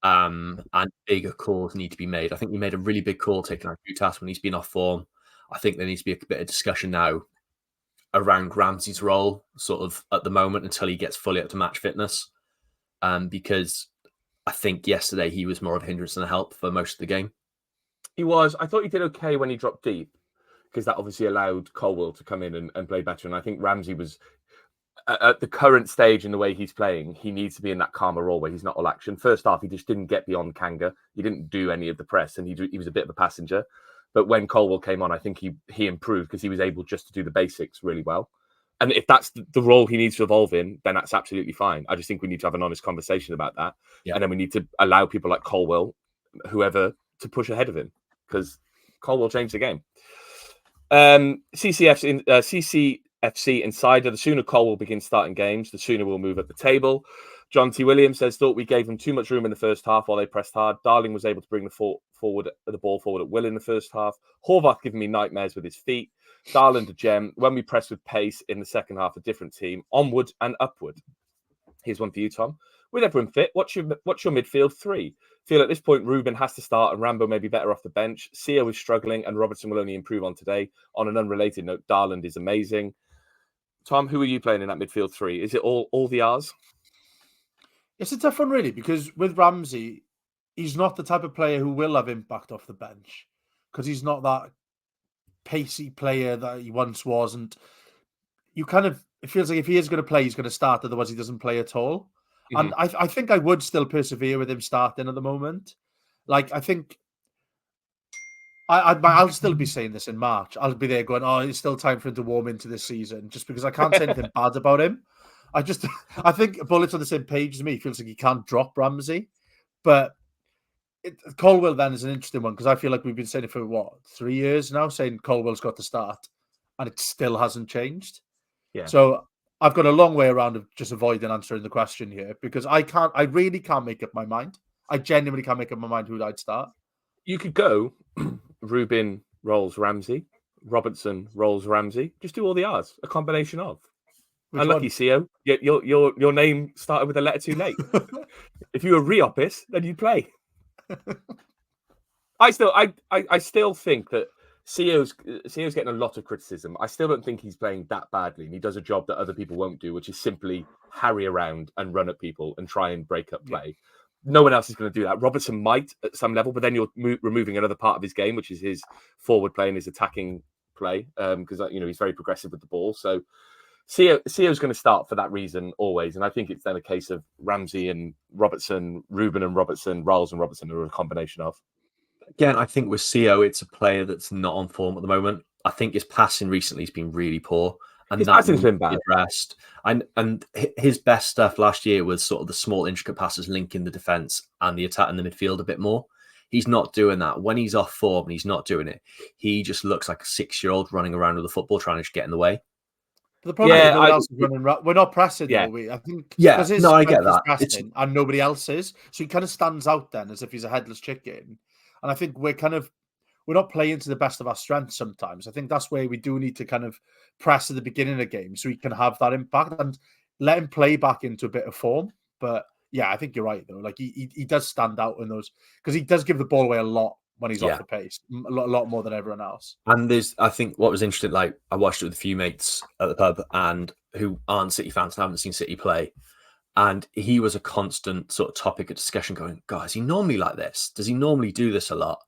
[SPEAKER 2] And bigger calls need to be made. I think we made a really big call taking out Bulut when he's been off form. I think there needs to be a bit of discussion now around Ramsey's role, sort of at the moment until he gets fully up to match fitness. Because I think yesterday he was more of a hindrance than a help for most of the game.
[SPEAKER 1] He was. I thought he did okay when he dropped deep because that obviously allowed Colwill to come in and play better. And I think Ramsey was, at the current stage in the way he's playing, he needs to be in that calmer role where he's not all action. First half, he just didn't get beyond Kanga. He didn't do any of the press, and he was a bit of a passenger. But when Colwill came on, I think he improved because he was able just to do the basics really well. And if that's the role he needs to evolve in, then that's absolutely fine. I just think we need to have an honest conversation about that. Yeah. And then we need to allow people like Colwill, whoever, to push ahead of him because Colwill changed the game. CCFC Insider, the sooner Cole will begin starting games, the sooner we'll move up the table. John T. Williams says, thought we gave them too much room in the first half while they pressed hard. Darling was able to bring the ball forward at will in the first half. Horvath giving me nightmares with his feet. Daland a gem. When we press with pace in the second half, a different team. Onward and upward. Here's one for you, Tom. With everyone fit, what's your midfield three? Feel at this point Rubin has to start and Rambo may be better off the bench. Seo is struggling and Robertson will only improve on today. On an unrelated note, Daland is amazing. Tom, who are you playing in that midfield three? Is it all the R's?
[SPEAKER 3] It's a tough one, really, because with Ramsey, he's not the type of player who will have impact off the bench because he's not that pacey player that he once was. And it feels like if he is going to play, he's going to start. Otherwise, he doesn't play at all. Mm-hmm. And I think I would still persevere with him starting at the moment. Like, I think I'll still be saying this in March. I'll be there going, oh, it's still time for him to warm into this season, just because I can't say anything bad about him. I think Bulut's on the same page as me. He feels like he can't drop Ramsey. But Colwill then is an interesting one because I feel like we've been saying it for, 3 years now, saying Colwill's got to start, and it still hasn't changed. Yeah. So I've got a long way around of just avoiding answering the question here because I really can't make up my mind. I genuinely can't make up my mind who I'd start.
[SPEAKER 1] You could go Rubin rolls Ramsey, Robertson rolls Ramsey. Just do all the R's, a combination of. Which unlucky, CEO. Your name started with a letter too late. If you were Riopis, then you'd play. I still think that CEO's getting a lot of criticism. I still don't think he's playing that badly, and he does a job that other people won't do, which is simply harry around and run at people and try and break up play. Yeah. No one else is going to do that. Robertson might at some level, but then you're removing another part of his game, which is his forward play and his attacking play, because he's very progressive with the ball. So CEO's going to start for that reason always, and I think it's then a case of Ramsey and Robertson, Rubin and Robertson, Riles and Robertson are a combination of.
[SPEAKER 2] Again, I think with CO, it's a player that's not on form at the moment. I think his passing recently has been really poor, and
[SPEAKER 1] His
[SPEAKER 2] that
[SPEAKER 1] passing's
[SPEAKER 2] needs
[SPEAKER 1] been
[SPEAKER 2] to
[SPEAKER 1] bad.
[SPEAKER 2] be addressed. And his best stuff last year was sort of the small, intricate passes linking the defense and the attack in the midfield a bit more. He's not doing that. When he's off form and he's not doing it, he just looks like a 6-year-old running around with a football trying to get in the way.
[SPEAKER 3] But the problem is
[SPEAKER 1] Yeah,
[SPEAKER 3] no one else is running. We're not pressing,
[SPEAKER 1] Yeah.
[SPEAKER 3] though. I think
[SPEAKER 2] Yeah,
[SPEAKER 3] because his
[SPEAKER 2] no, I get
[SPEAKER 3] strength is
[SPEAKER 2] that.
[SPEAKER 3] passing and nobody else is, so he kind of stands out then as if he's a headless chicken. And I think we're not playing to the best of our strengths sometimes. I think that's where we do need to kind of press at the beginning of the game so he can have that impact and let him play back into a bit of form. But yeah, I think you're right though. Like he does stand out in those because he does give the ball away a lot when he's off the pace, a lot more than everyone else.
[SPEAKER 2] And I think what was interesting, like I watched it with a few mates at the pub and who aren't City fans and haven't seen City play. And he was a constant sort of topic of discussion going, God, is he normally like this? Does he normally do this a lot?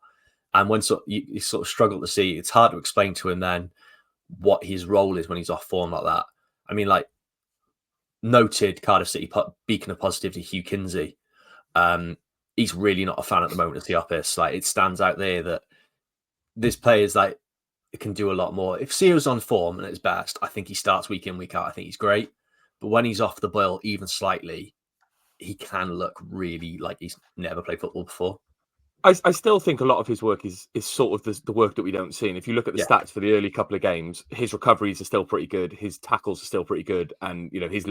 [SPEAKER 2] And when you sort of struggle to see, it's hard to explain to him then what his role is when he's off form like that. I mean, like noted Cardiff City beacon of positivity, Hugh Kinsey. He's really not a fan at the moment of the office. Like it stands out there that this player is like it can do a lot more. If Seo's on form and at his best, I think he starts week in, week out. I think he's great. But when he's off the boil even slightly, he can look really like he's never played football before.
[SPEAKER 1] I still think a lot of his work is sort of the work that we don't see. And if you look at the stats for the early couple of games, his recoveries are still pretty good. His tackles are still pretty good. And, his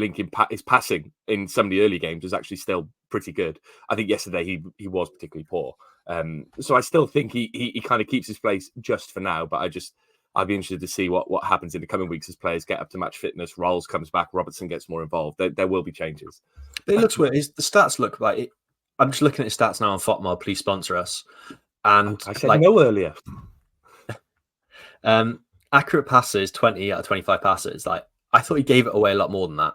[SPEAKER 1] his passing in some of the early games is actually still pretty good. I think yesterday he was particularly poor. So I still think he kind of keeps his place just for now. But I'd be interested to see what happens in the coming weeks as players get up to match fitness. Riles comes back, Robertson gets more involved. There will be changes.
[SPEAKER 2] But it looks weird. The stats look like it. I'm just looking at his stats now on FOTMOB. Please sponsor us. And
[SPEAKER 1] I said no earlier.
[SPEAKER 2] Accurate passes, 20 out of 25 passes. Like I thought he gave it away a lot more than that.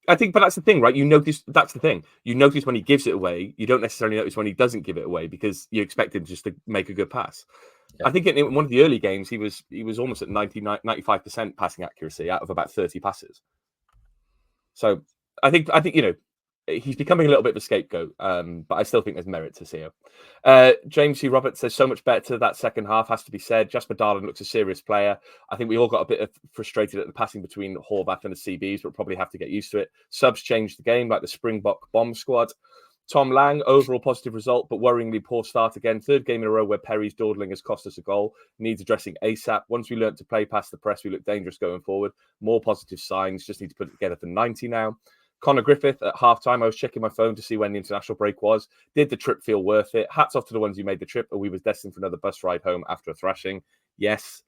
[SPEAKER 1] I think, but that's the thing, right? That's the thing. You notice when he gives it away. You don't necessarily notice when he doesn't give it away because you expect him just to make a good pass. Yeah. I think in one of the early games, he was almost at 95% passing accuracy out of about 30 passes. So I think he's becoming a little bit of a scapegoat, but I still think there's merit to CEO. James C. Roberts says so much better that second half has to be said. Jasper Daland looks a serious player. I think we all got a bit frustrated at the passing between Horvath and the CBs, but probably have to get used to it. Subs changed the game like the Springbok bomb squad. Tom Lang, overall positive result, but worryingly poor start again. Third game in a row where Perry's dawdling has cost us a goal. Needs addressing ASAP. Once we learnt to play past the press, we look dangerous going forward. More positive signs. Just need to put it together for 90 now. Connor Griffith at halftime. I was checking my phone to see when the international break was. Did the trip feel worth it? Hats off to the ones who made the trip, or we was destined for another bus ride home after a thrashing. Yes,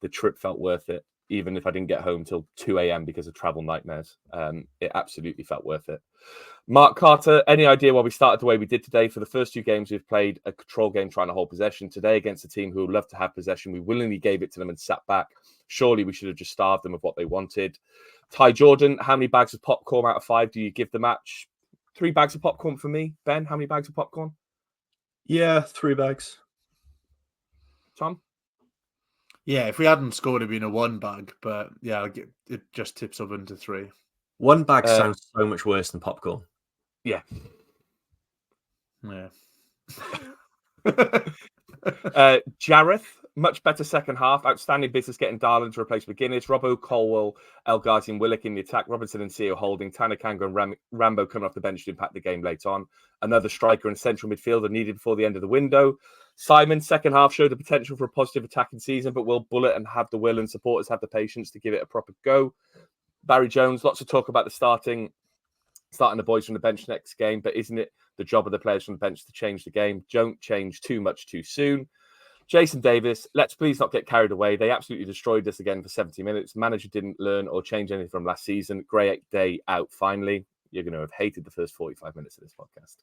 [SPEAKER 1] the trip felt worth it, even if I didn't get home till 2 a.m. because of travel nightmares. It absolutely felt worth it. Mark Carter, any idea why we started the way we did today? For the first two games, we've played a control game trying to hold possession. Today, against a team who would love to have possession, we willingly gave it to them and sat back. Surely we should have just starved them of what they wanted. Ty Jordan, how many bags of popcorn out of 5 do you give the match? 3 bags of popcorn for me. Ben, how many bags of popcorn?
[SPEAKER 2] Yeah, 3 bags.
[SPEAKER 1] Tom?
[SPEAKER 3] Yeah, if we hadn't scored, it'd been a 1 bag. But yeah, it just tips up into 3.
[SPEAKER 2] 1 bag sounds so much worse than popcorn.
[SPEAKER 1] Yeah. Jareth, much better second half. Outstanding business getting Daland to replace McGuinness. Robbo, Colwill, El Ghazi and Willock in the attack. Robinson and CEO holding. Tanakanga and Rambo coming off the bench to impact the game late on. Another striker and central midfielder needed before the end of the window. Simon, second half showed the potential for a positive attacking season, but will Bulut and have the will and supporters have the patience to give it a proper go? Barry Jones, lots of talk about the starting the boys from the bench next game, but isn't it the job of the players from the bench to change the game? Don't change too much too soon. Jason Davis, let's please not get carried away. They absolutely destroyed us again for 70 minutes. Manager didn't learn or change anything from last season. Great day out finally. You're going to have hated the first 45 minutes of this podcast.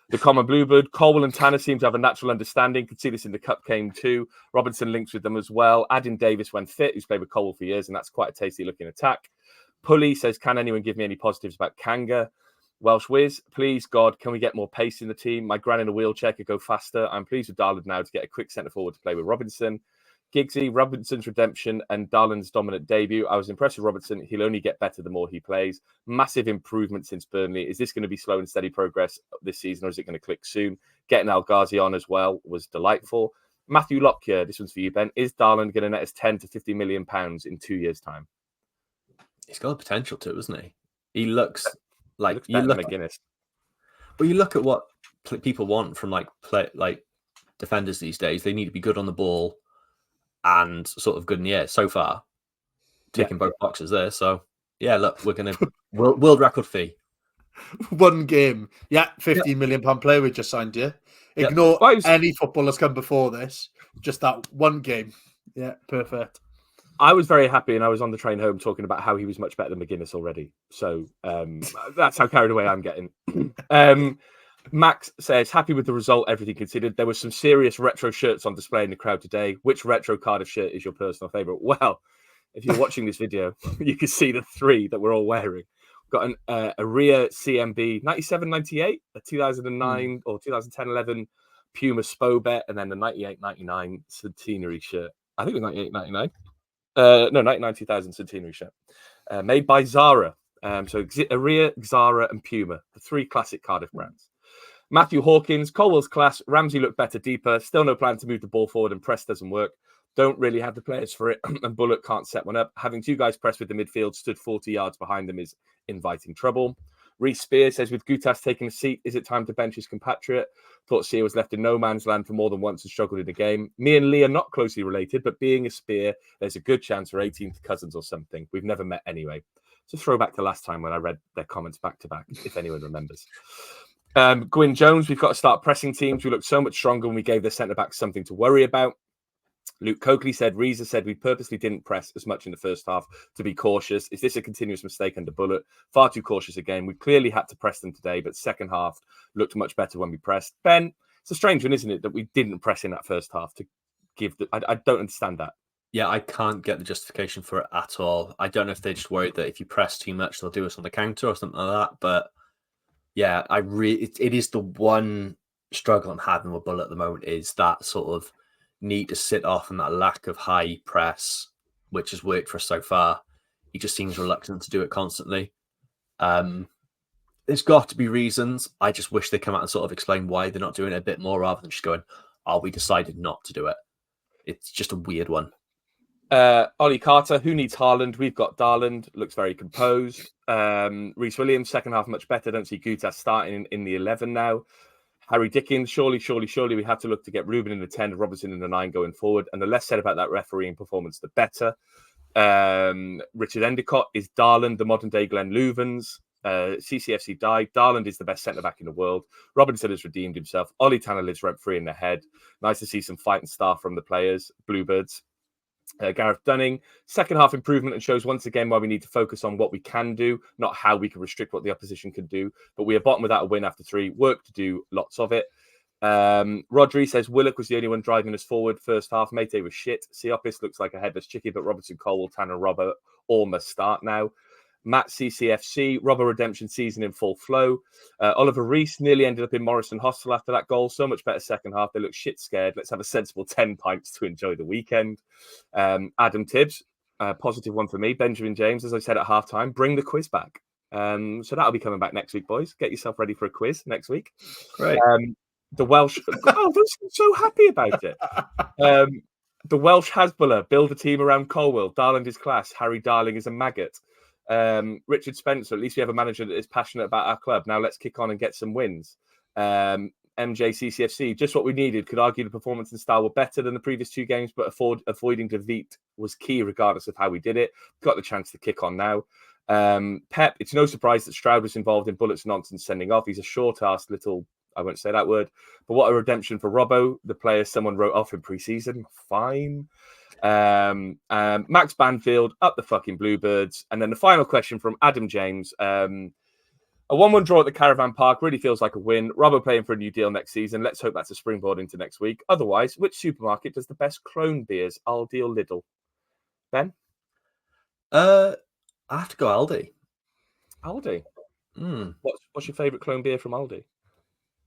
[SPEAKER 1] The Common Bluebird, Colwill and Tanner seem to have a natural understanding. Could see this in the Cup game too. Robinson links with them as well. Adding Davis when fit, who's played with Colwill for years, and that's quite a tasty looking attack. Pulley says, can anyone give me any positives about Kanga? Welsh Wiz, please, God, can we get more pace in the team? My gran in a wheelchair could go faster. I'm pleased with Daland now to get a quick centre forward to play with Robinson. Giggsy, Robinson's redemption and Daland's dominant debut. I was impressed with Robinson. He'll only get better the more he plays. Massive improvement since Burnley. Is this going to be slow and steady progress this season, or is it going to click soon? Getting Al Ghazi on as well was delightful. Matthew Lockyer, this one's for you, Ben. Is Daland going to net us 10 to 50 million pounds in 2 years' time?
[SPEAKER 2] He's got the potential to, isn't he? He looks like
[SPEAKER 1] He looks better than McGuinness.
[SPEAKER 2] But you look at what people want from defenders these days. They need to be good on the ball and sort of good in the air. So far, ticking both boxes there. So yeah, look, we're gonna world record fee.
[SPEAKER 3] 1 game. Yeah, £15 million player we just signed here. Ignore any football that's come before this. Just that 1 game. Yeah, perfect.
[SPEAKER 1] I was very happy, and I was on the train home talking about how he was much better than McGuinness already. So that's how carried away I'm getting. Max says, happy with the result, everything considered. There were some serious retro shirts on display in the crowd today. Which retro Cardiff shirt is your personal favourite? Well, if you're watching this video, you can see the 3 that we're all wearing. Got an Aria CMB 97-98, a 2009 or 2010-11 Puma Spobet, and then the 98-99 Centenary shirt. I think it was 98-99. No, 99-2000 Centenary shirt. Made by Zara. So Aria, Zara, and Puma, the 3 classic Cardiff brands. Matthew Hawkins, Colwill's class. Ramsey looked better, deeper. Still no plan to move the ball forward, and press doesn't work. Don't really have the players for it, and Bulut can't set one up. Having 2 guys press with the midfield stood 40 yards behind them is inviting trouble. Reece Spears says, with Gutas taking a seat, is it time to bench his compatriot? Thought Sear was left in no man's land for more than once and struggled in the game. Me and Lee are not closely related, but being a Spear, there's a good chance we're 18th cousins or something. We've never met anyway. It's a throwback to last time when I read their comments back to back, if anyone remembers. Gwyn Jones, we've got to start pressing teams. We looked so much stronger when we gave the centre-backs something to worry about. Luke Coakley said, Reza said, we purposely didn't press as much in the first half to be cautious. Is this a continuous mistake under Bulut? Far too cautious again. We clearly had to press them today, but second half looked much better when we pressed. Ben, it's a strange one, isn't it, that we didn't press in that first half to give the... I don't understand that.
[SPEAKER 2] Yeah, I can't get the justification for it at all. I don't know if they're just worried that if you press too much, they'll do us on the counter or something like that. But yeah, it is the one struggle I'm having with Bulut at the moment is that sort of need to sit off and that lack of high press, which has worked for us so far. He just seems reluctant to do it constantly. There's got to be reasons. I just wish they come out and sort of explain why they're not doing it a bit more rather than just going, oh, we decided not to do it. It's just a weird one.
[SPEAKER 1] Ollie Carter, who needs Haaland? We've got Daland, looks very composed. Reece Williams, second half much better. Don't see Gutas starting in the 11 now. Harry Dickens, surely we have to look to get Rubin in the 10, Robinson in the 9 going forward. And the less said about that refereeing performance, the better. Richard Endicott, is Daland the modern day Glenn Louvens? CCFC died. Daland is the best centre-back in the world. Robinson has redeemed himself. Ollie Tanner lives rent-free in their head. Nice to see some fight and star from the players. Bluebirds. Gareth Dunning, second half improvement and shows once again why we need to focus on what we can do, not how we can restrict what the opposition can do. But we are bottom without a win after 3. Work to do, lots of it. Rodri says Willock was the only one driving us forward first half. Mate was shit. Siopis looks like a headless chickie, but Robertson, Colwill, Tanner, Robert all must start now. Matt CCFC, Robber redemption season in full flow. Oliver Reese nearly ended up in Morrison Hostel after that goal. So much better second half. They look shit scared. Let's have a sensible 10 pints to enjoy the weekend. Adam Tibbs, positive one for me. Benjamin James, as I said at halftime, bring the quiz back. So that'll be coming back next week, boys. Get yourself ready for a quiz next week.
[SPEAKER 2] Great.
[SPEAKER 1] The Welsh, oh, they're so happy about it. The Welsh Hasbulla, build a team around Colwill. Daland is class. Harry Darling is a maggot. Richard Spencer, at least we have a manager that is passionate about our club. Now let's kick on and get some wins. MJCCFC, just what we needed. Could argue the performance and style were better than the previous 2 games, but avoiding defeat was key regardless of how we did it. Got the chance to kick on now. Pep, it's no surprise that Stroud was involved in Bulut's nonsense sending off. He's a short-arsed little, I won't say that word, but what a redemption for Robbo, the player someone wrote off in pre-season. Fine. Max Banfield, up the fucking Bluebirds. And then the final question from Adam James. A 1-1 draw at the Caravan Park really feels like a win. Robbo playing for a new deal next season. Let's hope that's a springboard into next week. Otherwise, which supermarket does the best clone beers? Aldi or Lidl? Ben?
[SPEAKER 2] I have to go Aldi.
[SPEAKER 1] Aldi? What's your favourite clone beer from Aldi?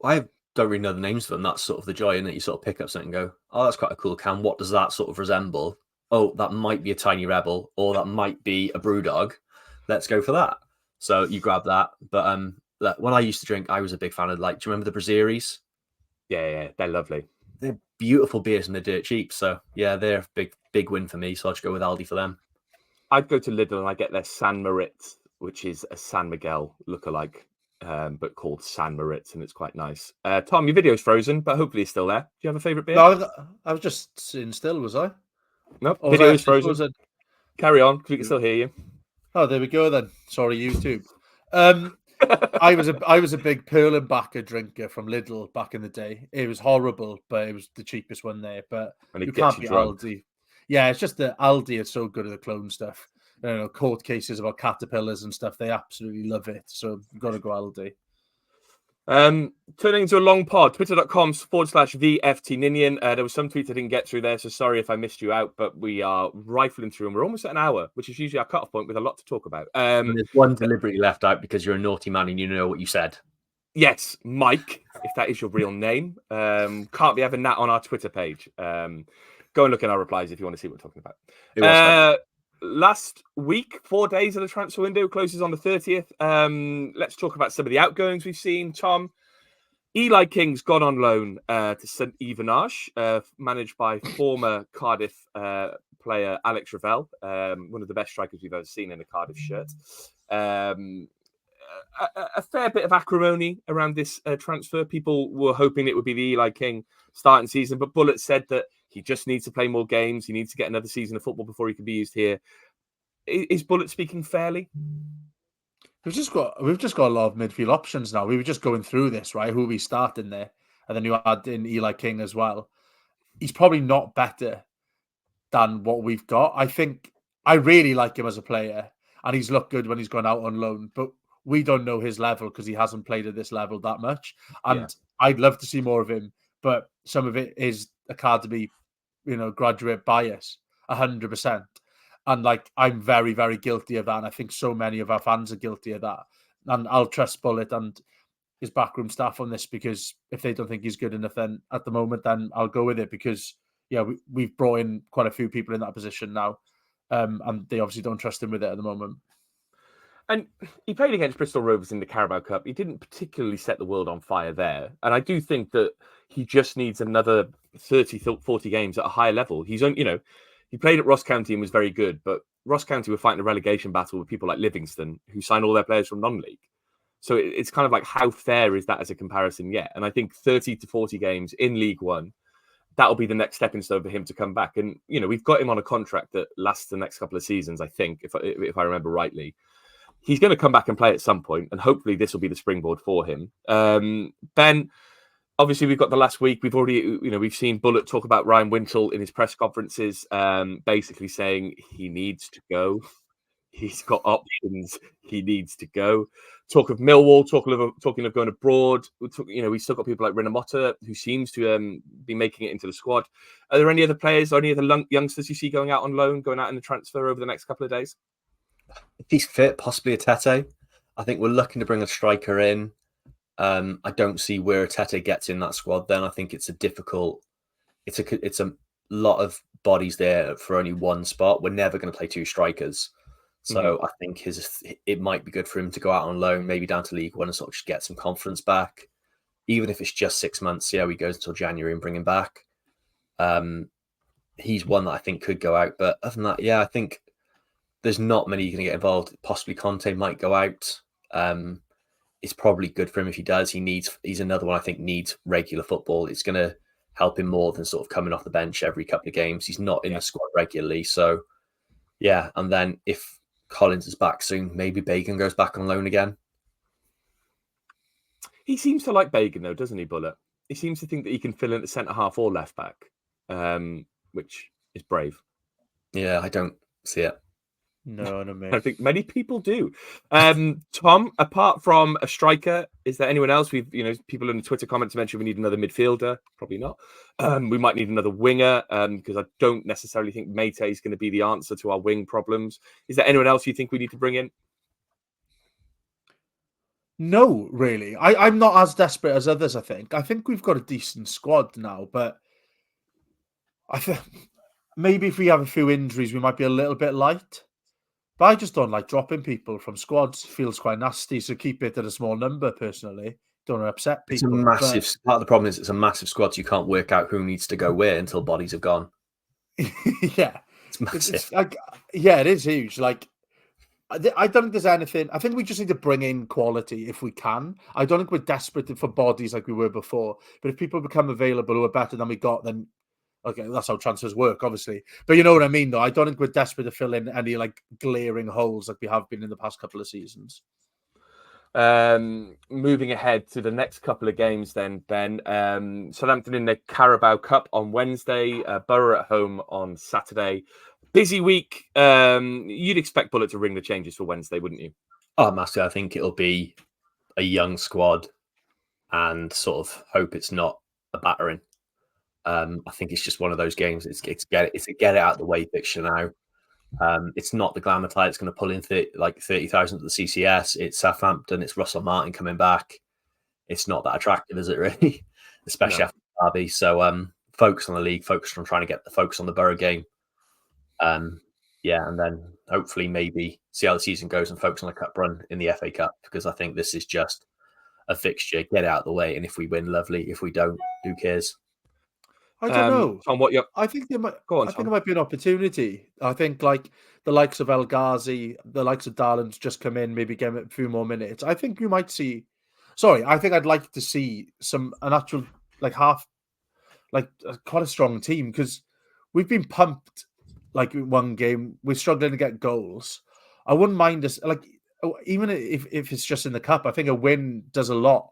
[SPEAKER 2] I don't really know the names of them. That's sort of the joy in it. You sort of pick up something and go, oh, that's quite a cool can. What does that sort of resemble? Oh, that might be a tiny rebel, or that might be a brewdog. Let's go for that. So you grab that. But look, when I used to drink, I was a big fan of, like, do you remember the Brasseries?
[SPEAKER 1] Yeah, they're lovely.
[SPEAKER 2] They're beautiful beers and they're dirt cheap. So yeah, they're a big win for me. So I'll just go with Aldi for them.
[SPEAKER 1] I'd go to Lidl and I get their San Moritz, which is a San Miguel lookalike, but called San Moritz, and it's quite nice. Tom, your video's frozen, but hopefully it's still there. Do you have a favourite beer?
[SPEAKER 3] No, I was just sitting still, was I?
[SPEAKER 1] No,
[SPEAKER 3] Or was
[SPEAKER 1] video
[SPEAKER 3] I
[SPEAKER 1] is frozen.
[SPEAKER 3] frozen?
[SPEAKER 1] Carry on, because we can still hear you.
[SPEAKER 3] Oh, there we go then. Sorry, YouTube. I was a big Perlenbacher drinker from Lidl back in the day. It was horrible, but it was the cheapest one there. But
[SPEAKER 1] And it
[SPEAKER 3] you
[SPEAKER 1] gets
[SPEAKER 3] can't
[SPEAKER 1] you
[SPEAKER 3] be
[SPEAKER 1] drunk.
[SPEAKER 3] Aldi. Yeah, it's just that Aldi are so good at the clone stuff. You know, court cases about caterpillars and stuff. They absolutely love it. So you've got to go Aldi.
[SPEAKER 1] Turning into a long pod, twitter.com/VFT Ninian. There was some tweets I didn't get through there, so sorry if I missed you out, but we are rifling through and we're almost at an hour, which is usually our cut-off point with a lot to talk about.
[SPEAKER 2] And there's one deliberately left out because you're a naughty man and you know what you said.
[SPEAKER 1] Yes, Mike, if that is your real name. Can't be having that on our Twitter page. Go and look in our replies if you want to see what we're talking about.
[SPEAKER 2] It was
[SPEAKER 1] Last week, 4 days of the transfer window closes on the 30th. Let's talk about some of the outgoings we've seen. Tom, Eli King's gone on loan to St. Evenage, managed by former Cardiff player Alex Ravel, one of the best strikers we've ever seen in a Cardiff shirt. A fair bit of acrimony around this transfer. People were hoping it would be the Eli King starting season, but Bulut said that he just needs to play more games. He needs to get another season of football before he can be used here. Is Bulut speaking fairly?
[SPEAKER 3] We've just got a lot of midfield options now. We were just going through this, right? Who we start in there, and then you add in Eli King as well. He's probably not better than what we've got. I think I really like him as a player, and he's looked good when he's gone out on loan. But we don't know his level because he hasn't played at this level that much. And I'd love to see more of him, but some of it is academy, graduate bias, 100%. And like, I'm very, very guilty of that. And I think so many of our fans are guilty of that. And I'll trust Bulut and his backroom staff on this, because if they don't think he's good enough, then at the moment, then I'll go with it, because we've brought in quite a few people in that position now. And they obviously don't trust him with it at the moment. And
[SPEAKER 1] he played against Bristol Rovers in the Carabao Cup. He didn't particularly set the world on fire there. And I do think that he just needs another 30, 40 games at a higher level. He's only, he played at Ross County and was very good, but Ross County were fighting a relegation battle with people like Livingston, who signed all their players from non-league. So it's kind of like, how fair is that as a comparison yet? And I think 30 to 40 games in League One, that'll be the next stepping stone for him to come back. And, we've got him on a contract that lasts the next couple of seasons, I think, if I remember rightly. He's going to come back and play at some point, and hopefully this will be the springboard for him. Ben, obviously we've got the last week. We've already, we've seen Bulut talk about Ryan Wintle in his press conferences, basically saying he needs to go. He's got options. He needs to go. Talk of Millwall, talking of going abroad. We still got people like Rinomota, who seems to be making it into the squad. Are there any other players or any other youngsters you see going out on loan, going out in the transfer over the next couple of days?
[SPEAKER 2] If he's fit, possibly a Tete. I think we're looking to bring a striker in. I don't see where a Tete gets in that squad. Then I think it's a lot of bodies there for only one spot. We're never going to play two strikers. So I think it might be good for him to go out on loan, maybe down to League One, and sort of just get some confidence back. Even if it's just 6 months, see how he goes until January and bring him back. He's one that I think could go out. But other than that, I think there's not many going to get involved. Possibly Conte might go out. It's probably good for him if he does. He's another one I think needs regular football. It's going to help him more than sort of coming off the bench every couple of games. He's not in the squad regularly. So, and then if Collins is back soon, maybe Bagan goes back on loan again.
[SPEAKER 1] He seems to like Bagan, though, doesn't he, Bulut? He seems to think that he can fill in at centre-half or left-back, which is brave.
[SPEAKER 2] Yeah, I don't see it.
[SPEAKER 3] No, no, mate.
[SPEAKER 1] I think many people do. Tom, apart from a striker, is there anyone else? People in the Twitter comments mentioned we need another midfielder. Probably not. We might need another winger, because I don't necessarily think Mate is going to be the answer to our wing problems. Is there anyone else you think we need to bring in?
[SPEAKER 3] No, really. I'm not as desperate as others, I think. I think we've got a decent squad now, but I think maybe if we have a few injuries, we might be a little bit light. But I just don't like dropping people from squads. Feels quite nasty, so keep it at a small number, personally. Don't want to upset
[SPEAKER 2] It's a
[SPEAKER 3] people.
[SPEAKER 2] massive part of the problem is it's a massive squad, so you can't work out who needs to go where until bodies have gone.
[SPEAKER 3] Yeah.
[SPEAKER 2] It's massive.
[SPEAKER 3] It's like, yeah, it is huge. Like, I don't think there's anything. I think we just need to bring in quality if we can. I don't think we're desperate for bodies like we were before. But if people become available who are better than we got, then okay, that's how transfers work, obviously. But you know what I mean, though. I don't think we're desperate to fill in any like glaring holes like we have been in the past couple of seasons.
[SPEAKER 1] Moving ahead to the next couple of games, then Ben. Southampton in the Carabao Cup on Wednesday. Borough at home on Saturday. Busy week. You'd expect Bulut to ring the changes for Wednesday, wouldn't you?
[SPEAKER 2] Oh, massive. I think it'll be a young squad and sort of hope it's not a battering. I think it's just one of those games. It's a get it out of the way fixture now. It's not the glamour tie that's going to pull in 30,000 at the CCS. It's Southampton. It's Russell Martin coming back. It's not that attractive, is it really? Especially after Derby. So focus on the league. Focus on trying to get the focus on the Borough game. And then hopefully maybe see how the season goes and focus on the cup run in the FA Cup, because I think this is just a fixture. Get it out of the way, and if we win, lovely. If we don't, who cares?
[SPEAKER 3] I don't know.
[SPEAKER 1] Tom, what you?
[SPEAKER 3] I think there might.
[SPEAKER 1] Go on,
[SPEAKER 3] I think
[SPEAKER 1] Tom.
[SPEAKER 3] it might be an opportunity. I think like the likes of El Ghazi, the likes of Daland just come in, maybe get a few more minutes. I think you might see. Sorry, I think I'd like to see an actual like quite a strong team, because we've been pumped like in one game. We're struggling to get goals. I wouldn't mind us like even if it's just in the cup. I think a win does a lot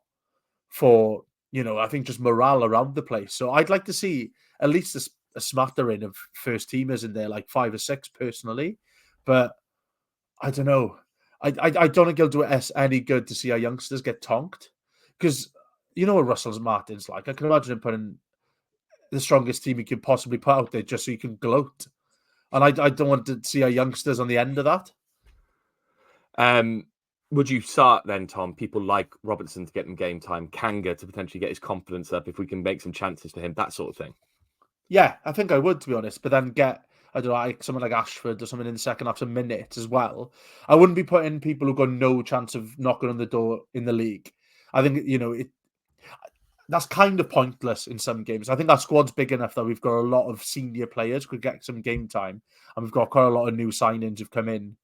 [SPEAKER 3] for. I think just morale around the place. So I'd like to see at least a smattering of first teamers in there, like 5 or 6 personally. But I don't know. I don't think it'll do us any good to see our youngsters get tonked, because you know what Russell Martin's like. I can imagine him putting the strongest team he could possibly put out there just so you can gloat. And I don't want to see our youngsters on the end of that.
[SPEAKER 1] Would you start then, Tom? People like Robinson to get them game time, Kanga to potentially get his confidence up if we can make some chances for him, that sort of thing.
[SPEAKER 3] Yeah, I think I would, to be honest. But then get, I don't know, like someone like Ashford or something in the second half, some minutes as well. I wouldn't be putting people who've got no chance of knocking on the door in the league. I think, that's kind of pointless in some games. I think our squad's big enough that we've got a lot of senior players who could get some game time. And we've got quite a lot of new signings who've come in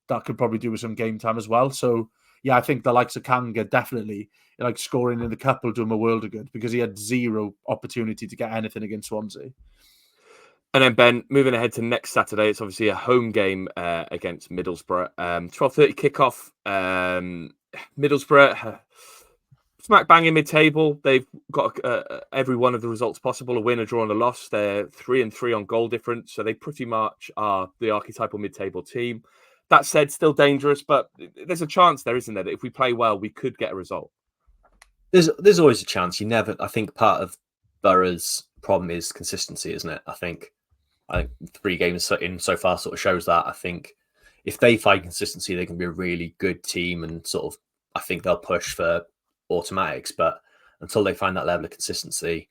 [SPEAKER 3] that could probably do with some game time as well. So, yeah, I think the likes of Kanga definitely, like scoring in the cup will do him a world of good, because he had zero opportunity to get anything against Swansea.
[SPEAKER 1] And then, Ben, moving ahead to next Saturday, it's obviously a home game against Middlesbrough. 12:30 kickoff. Middlesbrough, smack bang in mid-table. They've got every one of the results possible: a win, a draw, and a loss. They're 3-3 on goal difference, so they pretty much are the archetypal mid-table team. That said, still dangerous, but there's a chance there, isn't there, that if we play well, we could get a result.
[SPEAKER 2] There's always a chance. I think part of Borough's problem is consistency, isn't it? I think 3 games in so far sort of shows that. I think if they find consistency, they can be a really good team, and sort of I think they'll push for automatics. But until they find that level of consistency,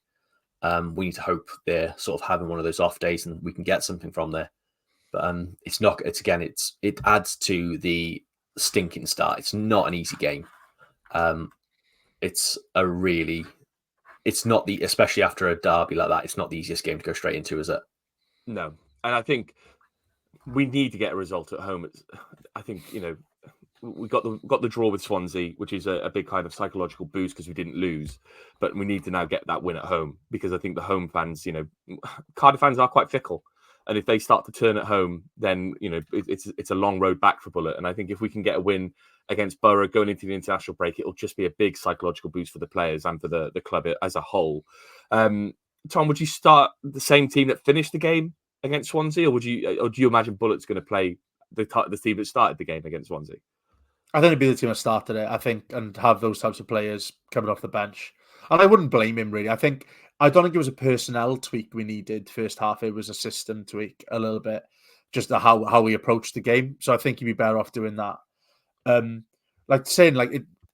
[SPEAKER 2] we need to hope they're sort of having one of those off days and we can get something from there. But it's not. It adds to the stinking start. It's not an easy game. It's not especially after a derby like that. It's not the easiest game to go straight into, is it?
[SPEAKER 1] No, and I think we need to get a result at home. I think we got the draw with Swansea, which is a big kind of psychological boost because we didn't lose, but we need to now get that win at home, because I think the home fans, Cardiff fans are quite fickle. And if they start to turn at home, then it's a long road back for Bulut. And I think if we can get a win against Borough going into the international break, it'll just be a big psychological boost for the players and for the club as a whole. Tom, would you start the same team that finished the game against Swansea, or do you imagine Bulut's going to play the team that started the game against Swansea?
[SPEAKER 3] I think it'd be the team that started it. I think, and have those types of players coming off the bench. And I wouldn't blame him, really. I don't think it was a personnel tweak we needed first half. It was a system tweak a little bit, just how we approached the game. So I think he'd be better off doing that.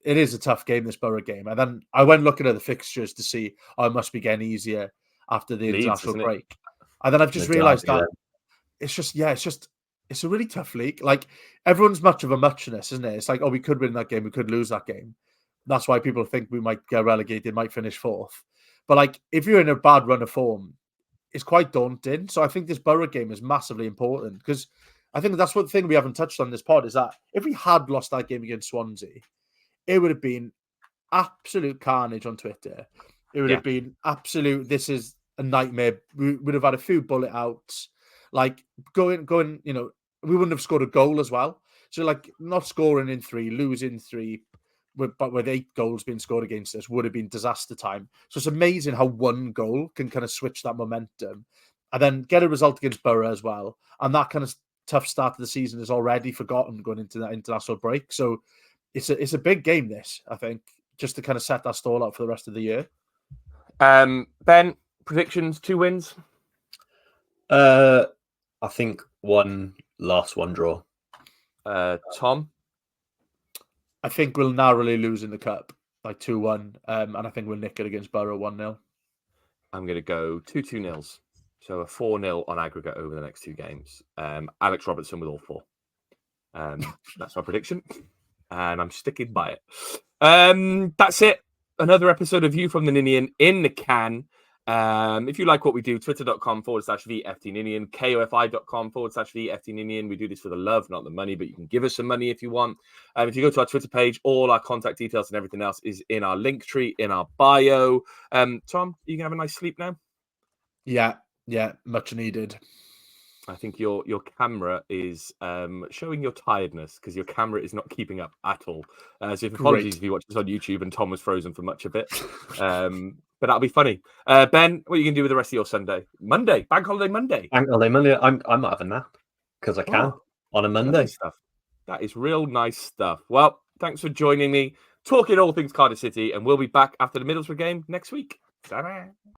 [SPEAKER 3] it is a tough game, this Borough game. And then I went looking at the fixtures to see, it must be getting easier after the
[SPEAKER 1] Leeds,
[SPEAKER 3] international
[SPEAKER 1] isn't it?
[SPEAKER 3] break. And then I've just
[SPEAKER 2] The
[SPEAKER 3] realised
[SPEAKER 2] derby,
[SPEAKER 3] that it's a really tough league. Like, everyone's much of a muchness, isn't it? It's like, oh, we could win that game, we could lose that game. That's why people think we might get relegated, might finish fourth. But like, if you're in a bad run of form, it's quite daunting. So I think this Borough game is massively important, because I think that's one thing we haven't touched on this pod, is that if we had lost that game against Swansea, it would have been absolute carnage on Twitter. It would have been absolute, this is a nightmare. We would have had a few bullet outs. Like, going, we wouldn't have scored a goal as well. So, like, not scoring in 3, losing 3, but with 8 goals being scored against us would have been disaster time. So it's amazing how one goal can kind of switch that momentum, and then get a result against Borough as well. And that kind of tough start of the season is already forgotten going into that international break. So it's a big game, this, I think, just to kind of set that stall up for the rest of the year.
[SPEAKER 1] Ben, predictions, 2 wins?
[SPEAKER 2] I think 1 loss, 1 draw.
[SPEAKER 1] Tom?
[SPEAKER 3] I think we'll narrowly lose in the cup, like 2-1. And I think we'll nick it against Borough 1-0.
[SPEAKER 1] I'm going to go 2-2 nils. So a 4-0 on aggregate over the next 2 games. Alex Robertson with all 4. That's my prediction. And I'm sticking by it. That's it. Another episode of You from the Ninian in the can. If you like what we do, twitter.com/VFTNinian, kofi.com/VFTNinian. We do this for the love, not the money, but you can give us some money if you want. If you go to our Twitter page, all our contact details and everything else is in our link tree, in our bio. Tom, you can have a nice sleep now?
[SPEAKER 3] Yeah, much needed.
[SPEAKER 1] I think your camera is showing your tiredness, because your camera is not keeping up at all. So apologies if you watch this on YouTube and Tom was frozen for much of it. But that'll be funny. Ben, what are you going to do with the rest of your Sunday? Monday, Bank Holiday Monday.
[SPEAKER 2] Bank Holiday Monday. I might have a nap because I can on a Monday.
[SPEAKER 1] Stuff. That is real nice stuff. Well, thanks for joining me, talking all things Cardiff City, and we'll be back after the Middlesbrough game next week. Ta-da.